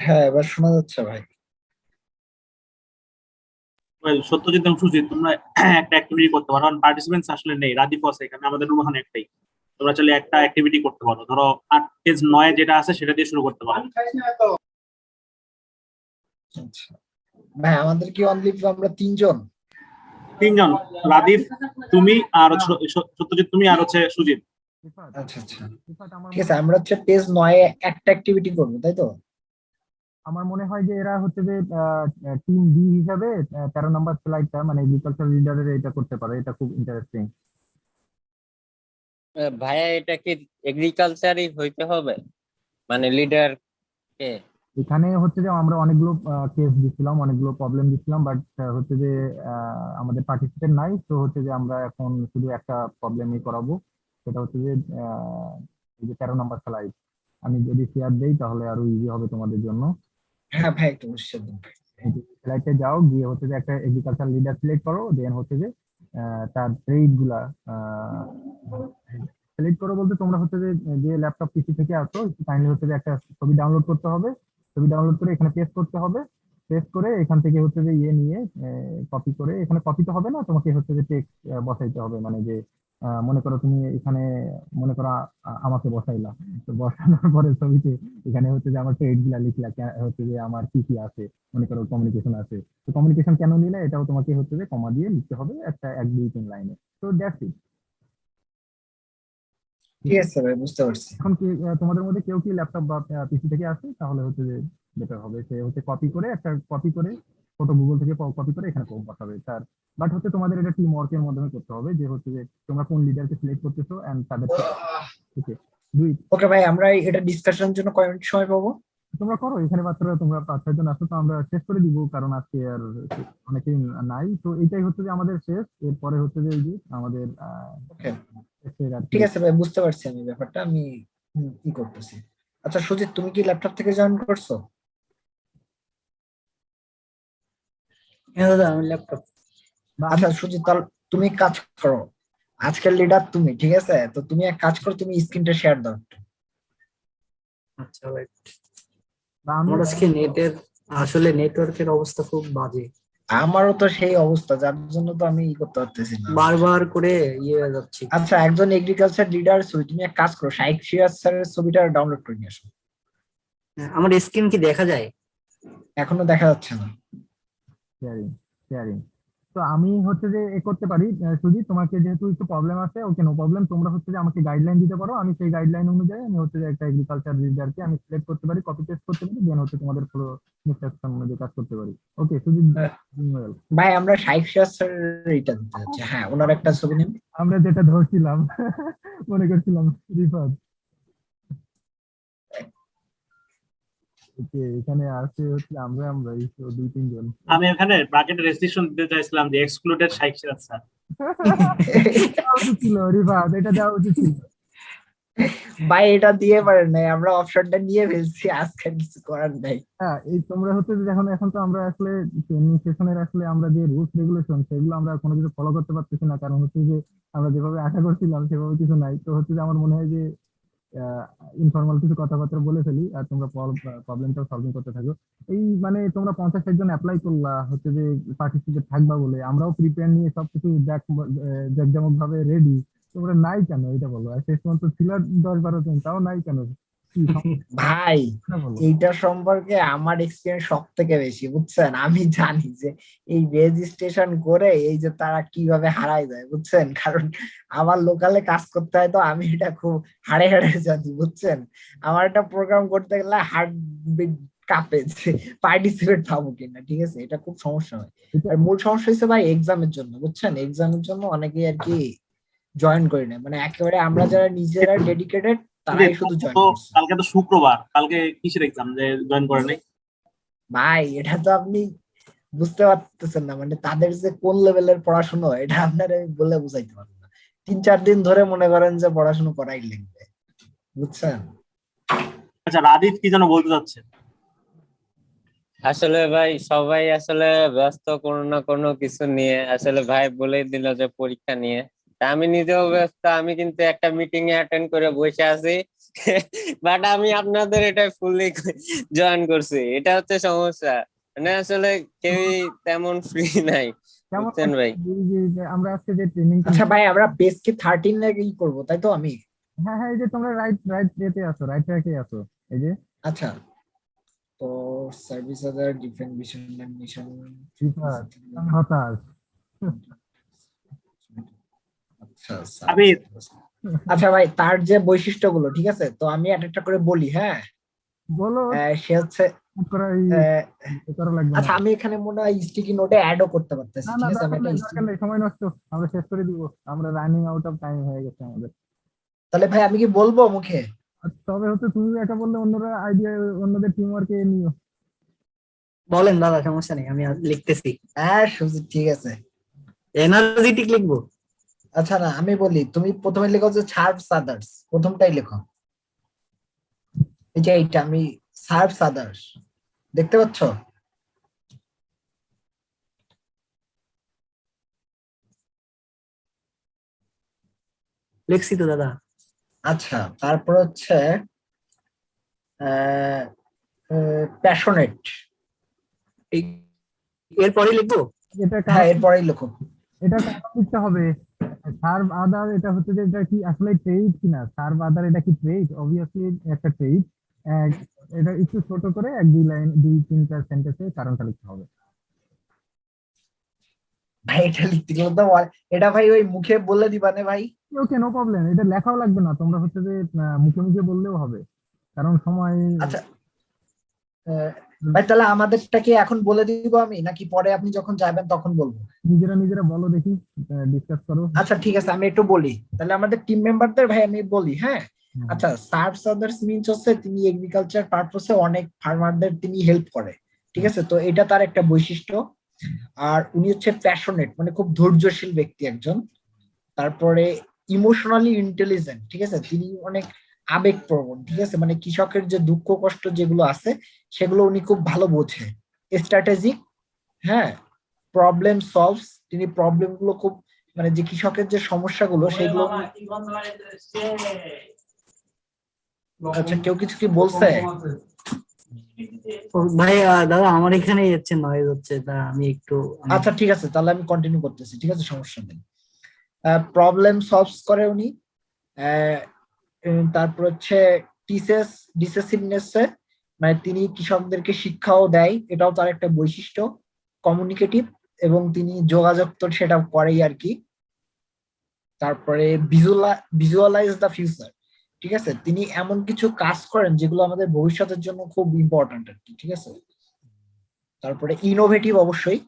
হ্যাঁ, এবার শোনা যাচ্ছে ভাই। সত্যজিৎ এবং সুজিত, তোমরা একটা অ্যাক্টিভিটি করতে পারো, কারণ পার্টিসিপেন্টস আসলে নেই। রাজীব আছে এখানে, আমাদের রুম এখন একটাই। তোমরা চলে একটা অ্যাক্টিভিটি করতে পারো। ধরো 8 পেজ 9 যেটা আছে সেটা দিয়ে শুরু করতে পারো। আচ্ছা ভাই আমাদের কি অনলি আমরা তিনজন? তিনজন, রাদীপ, তুমি আর হচ্ছে সত্যজিৎ, তুমি আর হচ্ছে সুজিত। আচ্ছা আচ্ছা ঠিক আছে, আমরা হচ্ছে পেজ 9 এ একটা অ্যাক্টিভিটি করবো তাই তো? আমার মনে হয় যে এরা হচ্ছে যে টিম বি হিসাবে 13 নম্বর স্লাইডটা মানে এগ্রিকালচার লিডারের এটা করতে পারে, এটা খুব ইন্টারেস্টিং। ভাইয়া এটা কি এগ্রিকালচারই হইতে হবে, মানে লিডার কে? এখানে হচ্ছে যে আমরা অনেকগুলো কেস দিচ্ছিলাম, অনেকগুলো প্রবলেম দিচ্ছিলাম, বাট হচ্ছে যে আমাদের পার্টিসিপেন্ট নাই, তো হচ্ছে যে আমরা এখন শুধু একটা প্রবলেমই করাবো, সেটা হচ্ছে যে এই যে 13 নম্বর স্লাইড আমি যদি শেয়ার দেই তাহলে আরো ইজি হবে তোমাদের জন্য। হ্যাঁ ভাই একটু নিশ্চয় দিন। স্লাইডে যাও, গিয়ে হচ্ছে যে একটা এগ্রিকালচার লিডার সিলেক্ট করো, দেন হচ্ছে যে তার ট্রেড গুলা সিলেক্ট করো বলতে তোমরা হচ্ছে যে যে ল্যাপটপ পিসি থেকে আসো কাইন্ডলি হচ্ছে যে একটা ছবি ডাউনলোড করতে হবে, ছবি ডাউনলোড করে এখানে পেস্ট করতে হবে, পেস্ট করে এখান থেকে হচ্ছে যে ইয়ে নিয়ে কপি করে, এখানে কপি তো হবে না, তোমাকে হচ্ছে যে টেক্সট বসাইতে হবে, মানে যে মনে করো তুমি এখানে মনে করো আমাকে বসাইলা, তো বসানোর পরে ছবিতে এখানে হচ্ছে যে আমার ট্রেড গুলা লিখলা, হচ্ছে যে আমার কি কি আছে, মনে করো কমিউনিকেশন আছে, তো কমিউনিকেশন কেন নিলে এটাও তোমাকে হচ্ছে যে কমা দিয়ে লিখতে হবে একটা 1 2 3 লাইনে, তো দ্যাটস ইট। ঠিক আছে ভাই বুঝতে পারছি। এখন কি তোমাদের মধ্যে কেউ কি ল্যাপটপ বা পিসি থেকে আসে, তাহলে হচ্ছে যে বেটার হবে, সে হচ্ছে কপি করে একটা কপি করে ফটো গুগল থেকে কপি করে এখানে বসাবে তার, বাট হচ্ছে তোমাদের এটা টিম ওয়ার্কের মাধ্যমে করতে হবে, যে হচ্ছে যে তোমরা কোন লিডারকে সিলেক্ট করতেছো এন্ড তাদের ঠিক আছে। দুই, ওকে ভাই আমরা এটা ডিসকাশনের জন্য কয় মিনিট সময় পাবো? তোমরা করো, এখানে মাত্র তোমরা 5 6 জন আসো, তো আমরা শেষ করে দিব, কারণ আজকে আর অনেকেই নাই, তো এটাই হচ্ছে যে আমাদের শেষ, এরপরে হচ্ছে যে এই যে আমাদের ওকে শেষের আর কি। ঠিক আছে ভাই বুঝতে পারছি আমি ব্যাপারটা, আমি কি করতেছি। আচ্ছা সুজিত তুমি কি ল্যাপটপ থেকে জয়েন করছো? হ্যাঁ দাদা আমি ল্যাপটপ। আচ্ছা সুজিত তাহলে তুমি কাজ করো, আজকের লিডার তুমি, ঠিক আছে? তো তুমি এক কাজ করো, তুমি স্ক্রিনটা শেয়ার দাও একটু। আচ্ছা ভাই, বা আমি আমার আজকে নেটের আসলে নেটওয়ার্কের অবস্থা খুব বাজে, আমারও তো সেই অবস্থা, যার জন্য তো আমি করতে পারতেছি না। বারবার করে ইয়ে হয়ে যাচ্ছে। আচ্ছা একজন এগ্রিকালচার লিডার ছবি, তুমি এক কাজ করো, শাইখ সিরাজ স্যারের ছবিটা ডাউনলোড করে নিয়ে আসো। আমার স্ক্রিন কি দেখা যায়? এখনো দেখা যাচ্ছে না। শেয়ারিং শেয়ারিং তো আমি হচ্ছে যে এ করতে পারি, সুজিত তোমাকে যেহেতু একটু প্রবলেম আছে, ওকে নো প্রবলেম, তোমরা হচ্ছে যে আমাকে গাইডলাইন দিতে পারো, আমি সেই গাইডলাইন অনুযায়ী আমি হচ্ছে যে একটা এগ্রিকালচার লিডারকে আমি সিলেক্ট করতে পারি, কপি পেস্ট করতে পারি, দেন হচ্ছে তোমাদের পুরো ইনস্ট্রাকশন অনুযায়ী কাজ করতে পারি। ওকে সুজিত, well, ভাই আমরা শাইখ সিরাজ স্যারের এটা দিতে যাচ্ছি, হ্যাঁ ওনার একটা ছবি নিন। আমরা যেটা ধরছিলাম মনে করছিলাম রিফাত, ওকে এখানে আসে হচ্ছে আমরা এই তো 2 3 জন। আমি এখানে ব্র্যাকেটে রেস্ট্রিকশন দিতে চাইছিলাম যে এক্সক্লুডেড শাইখ সিরাজ স্যার। দেওয়া উচিত ছিল রিফাত, এটা দেওয়া উচিত ছিল। ভাই এটা দিয়ে পারেন নাই, আমরা অপশনটা নিয়ে ফেলছি, আজকে আর কিছু করার নাই। হ্যাঁ এই তোমরা হচ্ছে যে এখন তো আমরা আসলে ট্রেনিং সেশনের আসলে আমরা যে রুলস রেগুলেশন সেগুলো আমরা কোনো কিছু ফলো করতে পারতেছি না, কারণ হচ্ছে যে আমরা যেভাবে আশা করছিলাম সেভাবে কিছু নাই, তো হচ্ছে যে আমার মনে হয় যে ইনফর্মাল কিছু কথাবার্তা বলে ফেলি আর তোমরা প্রবলেমটা সলভিং করতে থাকো। এই মানে তোমরা 50 জন অ্যাপ্লাই করলা হচ্ছে যে পার্টিসিপেট থাকবা বলে, আমরাও প্রিপেয়ার নিয়ে সবকিছু জাকজমক ভাবে রেডি, তোমরা নাই কেন এটা বলো, আর শেষ পর্যন্ত ছিল 10 12 জন, তাও নাই কেন, কি ভাই সমস্যা বলো? এইটা সম্পর্কে আমার এক্সপিরিয়েন্স সব থেকে বেশি, বুঝছেন? আমি জানি যে এই রেজিস্ট্রেশন করে এই যে তারা কিভাবে হারায় যায়, বুঝছেন? কারণ আমার লোকালে কাজ করতে হয়, তো আমি এটা খুব হাড়ে হাড়ে জানি, বুঝছেন? আমার একটা প্রোগ্রাম করতে গেলে হার্ট বিট কাঁপে যে পার্টিসিপেট পাবো কিনা, ঠিক আছে? এটা খুব সমস্যা হয়। আর মূল সমস্যা হচ্ছে ভাই এক্সামের জন্য, বুঝছেন? এক্সামের জন্য অনেকেই আর কি জয়েন করে নেয়, মানে একেবারে আমরা যারা নিজেরা ডেডিকেটেড তারাই শুধু জয়েন করছে। কালকে তো শুক্রবার, কালকে কিসের এক্সাম যে জয়েন করে নাই? ভাই এটা তো আপনি বুঝতে পারতেছেন না, মানে তাদের যে কোন লেভেলের পড়াশোনা এটা আপনার আমি বলে বুঝাইতে পারবো না। 3 4 দিন ধরে মনে করেন যে পড়াশোনা করাই লাগবে, বুঝছেন? আচ্ছা রাদীপ কি যেন বলতে চাচ্ছে? আসলে ভাই সবাই আসলে ব্যস্ত কোনো না কোনো কিছু নিয়ে, আসলে ভাই বলেই দিল যে পরীক্ষা নিয়ে, তা আমি নিজেও ব্যস্ত, আমি কিন্তু একটা মিটিং এ অ্যাটেন্ড করে বসে আছি বাট আমি আপনাদের এটা ফুললি জয়েন করছি, এটা হচ্ছে সমস্যা, মানে আসলে কেউই তেমন ফ্রি নাই, কেমন বুঝছেন ভাই? আমরা আজকে যে ট্রেনিং, আচ্ছা ভাই আমরা পেজ কি 13 এ কি করবো, তাই তো? আমি হ্যাঁ হ্যাঁ এই যে তোমরা রাইট রাইট এতে আছো, রাইট ট্র্যাকে আছো, এই যে আচ্ছা তো service other different mission and mission. হতাশ। আচ্ছা আবির। আচ্ছা ভাই, তার যে বৈশিষ্ট্যগুলো, ঠিক আছে, তো আমি একটা করে বলি। হ্যাঁ, বলো। সে হচ্ছে আচ্ছা, আমি এখানে মনে হয় স্টিকি নোটে অ্যাডও করতে পারতেছি। ঠিক আছে, আমি একটা সময় নষ্ট, আমরা শেষ করে দিব, আমরা রানিং আউট অফ টাইম হয়ে গেছে আমাদের। তাহলে ভাই আমি কি বলবো মুখে? তবে হচ্ছে তুমি একা বললে অন্যরা আইডিয়া, অন্যদের টিম ওয়ার্কে নিও। বলেন দাদা, সমস্যা নেই, আমি লিখতেছি। হ্যাঁ সুজিত, ঠিক আছে। এনার্জেটিক লিখবো? আচ্ছা না, আমি বলি, তুমি প্রথমে লেখো যে সার্ভস আদার্স, প্রথমটাই লেখো। এই যে এইটা, আমি সার্ভস আদার্স, দেখতে পাচ্ছ? লিখছি তো দাদা। আচ্ছা, তারপর হচ্ছে প্যাশনেট। এরপরে লিখবো? হ্যাঁ, এরপরেই লেখো। এটা কারণ লিখতে হবে। সার্ভ আদার, এটা হচ্ছে যে এটা কি আসলে ট্রেড কিনা? সার্ভ আদার এটা কি ট্রেড? অবভিয়াসলি একটা ট্রেড। এটা একটু ছোট করে এক দুই লাইন, দুই তিনটা সেন্টেন্সে কারণটা লিখতে হবে। ভাই এটা লিখতে গেলে তো এটা ভাই ওই মুখে বলে দিবা না ভাই? ওকে, নো প্রবলেম, এটা লেখাও লাগবে না, তোমরা হচ্ছে যে মুখে মুখে বললেও হবে, কারণ সময়। আচ্ছা ভাই, তাহলে আমাদেরটা কি এখন বলে দিব আমি, নাকি পরে আপনি যখন যাবেন তখন বলবো? নিজেরা নিজেরা বলো দেখি, ডিসকাস করো। আচ্ছা ঠিক আছে, আমি একটু বলি তাহলে আমাদের টিম মেম্বারদের। ভাই আমি বলি, হ্যাঁ। আচ্ছা, সার্ভস আদার্স মিন্স হচ্ছে তিনি এগ্রিকালচার পারপসে অনেক ফার্মারদের তিনি হেল্প করে, ঠিক আছে, তো এটা তার একটা বৈশিষ্ট্য। আর উনি হচ্ছে প্যাশনেট, মানে খুব ধৈর্যশীল ব্যক্তি একজন। তারপরে ইমোশনালি ইন্টেলিজেন্ট, ঠিক আছে, তিনি অনেক আবেগপ্রবণ, ঠিক আছে, মানে কৃষকের যে দুঃখ কষ্ট যেগুলো আছে সেগুলো উনি খুব ভালো বোঝে। স্ট্র্যাটেজিক, হ্যাঁ, প্রবলেম সলভস, তিনি প্রবলেম গুলো খুব, মানে যে কৃষকের যে সমস্যাগুলো সেগুলো। আচ্ছা, কেউ কিছু কি বলছে? ভাই দাদা, আমার এখানে হচ্ছে নয়েজ হচ্ছে, তা আমি একটু আচ্ছা ঠিক আছে, তাহলে আমি কন্টিনিউ করতেছি, ঠিক আছে, সমস্যা নেই। প্রবলেম সলভস করে উনি। তারপর হচ্ছে ডিসেসিভনেস, মানে তিনি কৃষকদেরকে শিক্ষাও দেয়, এটাও তার একটা বৈশিষ্ট্য। কমিউনিকেটিভ, এবং তিনি যোগাযোগ তো সেটা করেই আর কি। তারপরে ভিজুয়ালাইজ দ্য ফিউচার, ঠিক আছে, তিনি এমন কিছু কাজ করেন যেগুলো আমাদের ভবিষ্যতের জন্য খুব ইম্পর্ট্যান্ট আর কি, ঠিক আছে। তারপরে ইনোভেটিভ, অবশ্যই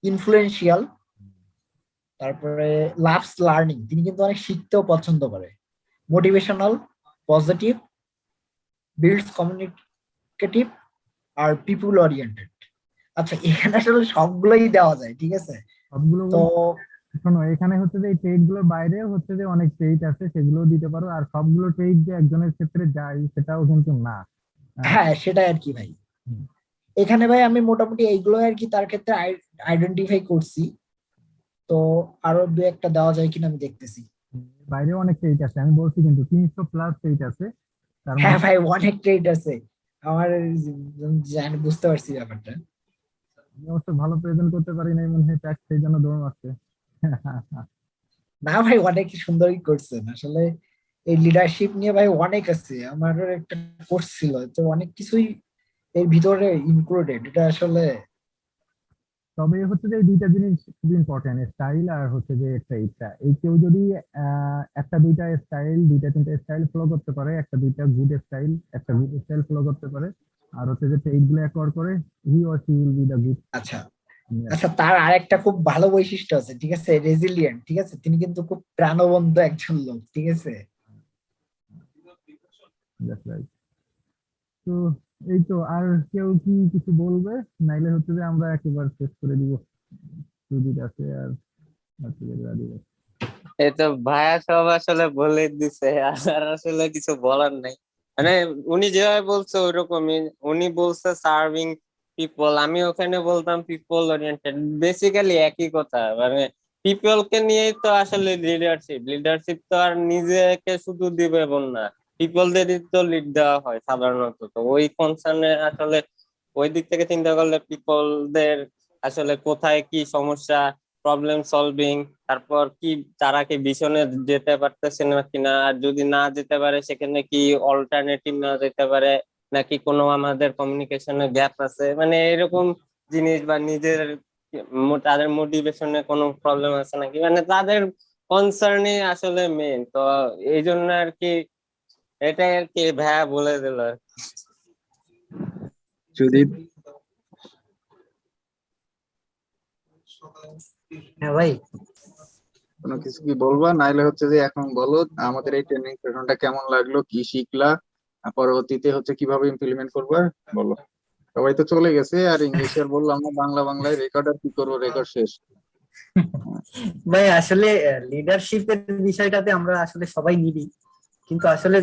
ইনফ্লুয়েন্সিয়াল। তারপরে লাভস লার্নিং, তিনি কিন্তু অনেক শিখতেও পছন্দ করে। মোটিভেশনাল, পজিটিভ, বিল্ডস কমিউনিকেটিভ, আর পিপুল ওরিয়েন্টেড। আচ্ছা, এখানে আসলে সবগুলোই দেওয়া যায়, ঠিক আছে। সবগুলো তো শোনো, এখানে হচ্ছে যে এই ট্রেড গুলোর বাইরে হচ্ছে যে অনেক ট্রেড আছে, সেগুলো দিতে পারো, আর সবগুলো ট্রেড যে একজনের ক্ষেত্রে যায় সেটাও কিন্তু না। হ্যাঁ, সেটাই আর কি ভাই। এখানে ভাই আমি মোটামুটি এইগুলো আর কি তার ক্ষেত্রে আইডেন্টিফাই করছি। তো আরো দু একটা দেওয়া যায় কিনা আমি দেখতেছি। বাইরে অনেক ট্রেড আছে, আমি বলছি কিন্তু 300+ ট্রেড আছে। হ্যাঁ ভাই, অনেক ট্রেড আছে, আমার জানি, বুঝতে পারছি ব্যাপারটা। অবশ্য ভালো প্রেজেন্ট করতে পারি নাই মনে হয়, ট্যাক্স সেই জন্য দৌড় মারছে। না ভাই, অনেক সুন্দরই করছেন আসলে। এই লিডারশিপ নিয়ে ভাই অনেক আছে, আমারও একটা কোর্স ছিল, তো অনেক কিছুই এর ভিতরে ইনক্লুডেড, এটা আসলে। তবে হচ্ছে যে এই দুইটা জিনিস খুব ইম্পর্টেন্ট, স্টাইল আর হচ্ছে যে ট্রেডটা। এই কেউ যদি একটা দুইটা স্টাইল, দুইটা তিনটা স্টাইল ফলো করতে পারে, একটা দুইটা গুড স্টাইল, একটা গুড স্টাইল ফলো করতে পারে, আর হচ্ছে যে ট্রেড গুলো অ্যাকোয়ার করে, he or she will be the good. আচ্ছা আচ্ছা, তার আরেকটা খুব ভালো বৈশিষ্ট্য আছে, ঠিক আছে, রেজিলিয়েন্ট, ঠিক আছে, তিনি কিন্তু খুব প্রাণবন্ত একজন লোক, ঠিক আছে। That's right. তো এই তো, আর কেউ কি কিছু বলবে? নাইলে হচ্ছে যে আমরা একেবারে শেষ করে দিব। সুজিত আছে আর রাজীব আছে। এই তো ভাইয়া সব আসলে বলে দিছে, আর আসলে কিছু বলার নাই। মানে উনি যেভাবে বলছে ওইরকমই। উনি বলছে সার্ভিং পিপল, আমি ওখানে বলতাম পিপল ওরিয়েন্টেড, বেসিক্যালি একই কথা। মানে পিপল কে নিয়েই তো আসলে লিডারশিপ। লিডারশিপ তো আর নিজেকে শুধু দিবে এমন না, পিপলদেরই তো লিড দেওয়া হয় সাধারণত। তো ওই কনসার্নে আসলে ওই দিক থেকে চিন্তা করলে পিপলদের আসলে কোথায় কি সমস্যা, প্রবলেম সলভিং, তারপর কি তারা কি ভিশনে যেতে পারতেছে না কিনা, আর যদি না যেতে পারে সেখানে কি অল্টারনেটিভ না যেতে পারে, নাকি কোনো আমাদের কমিউনিকেশনে গ্যাপ আছে, মানে এরকম জিনিস, বা নিজের তাদের মোটিভেশনে কোনো প্রবলেম আছে নাকি, মানে তাদের কনসার্নই আসলে মেন। তো এই জন্য আর কি এটাই আর কি ভাইয়া বলে দিল আর কি। যদি হ্যাঁ ভাই, কোনো কিছু কি বলবা, নাইলে হচ্ছে যে এখন বলো আমাদের এই ট্রেনিং সেশনটা কেমন লাগলো, কি শিখলা, আর পরবর্তীতে হচ্ছে কিভাবে ইমপ্লিমেন্ট করবা বলো। সবাই তো চলে গেছে, আর ইংলিশে আর বললাম না, বাংলায় রেকর্ড আর কি করবো, রেকর্ড শেষ। ভাই আসলে লিডারশিপের বিষয়টাতে আমরা আসলে সবাই নিবি, কিন্তু আসলে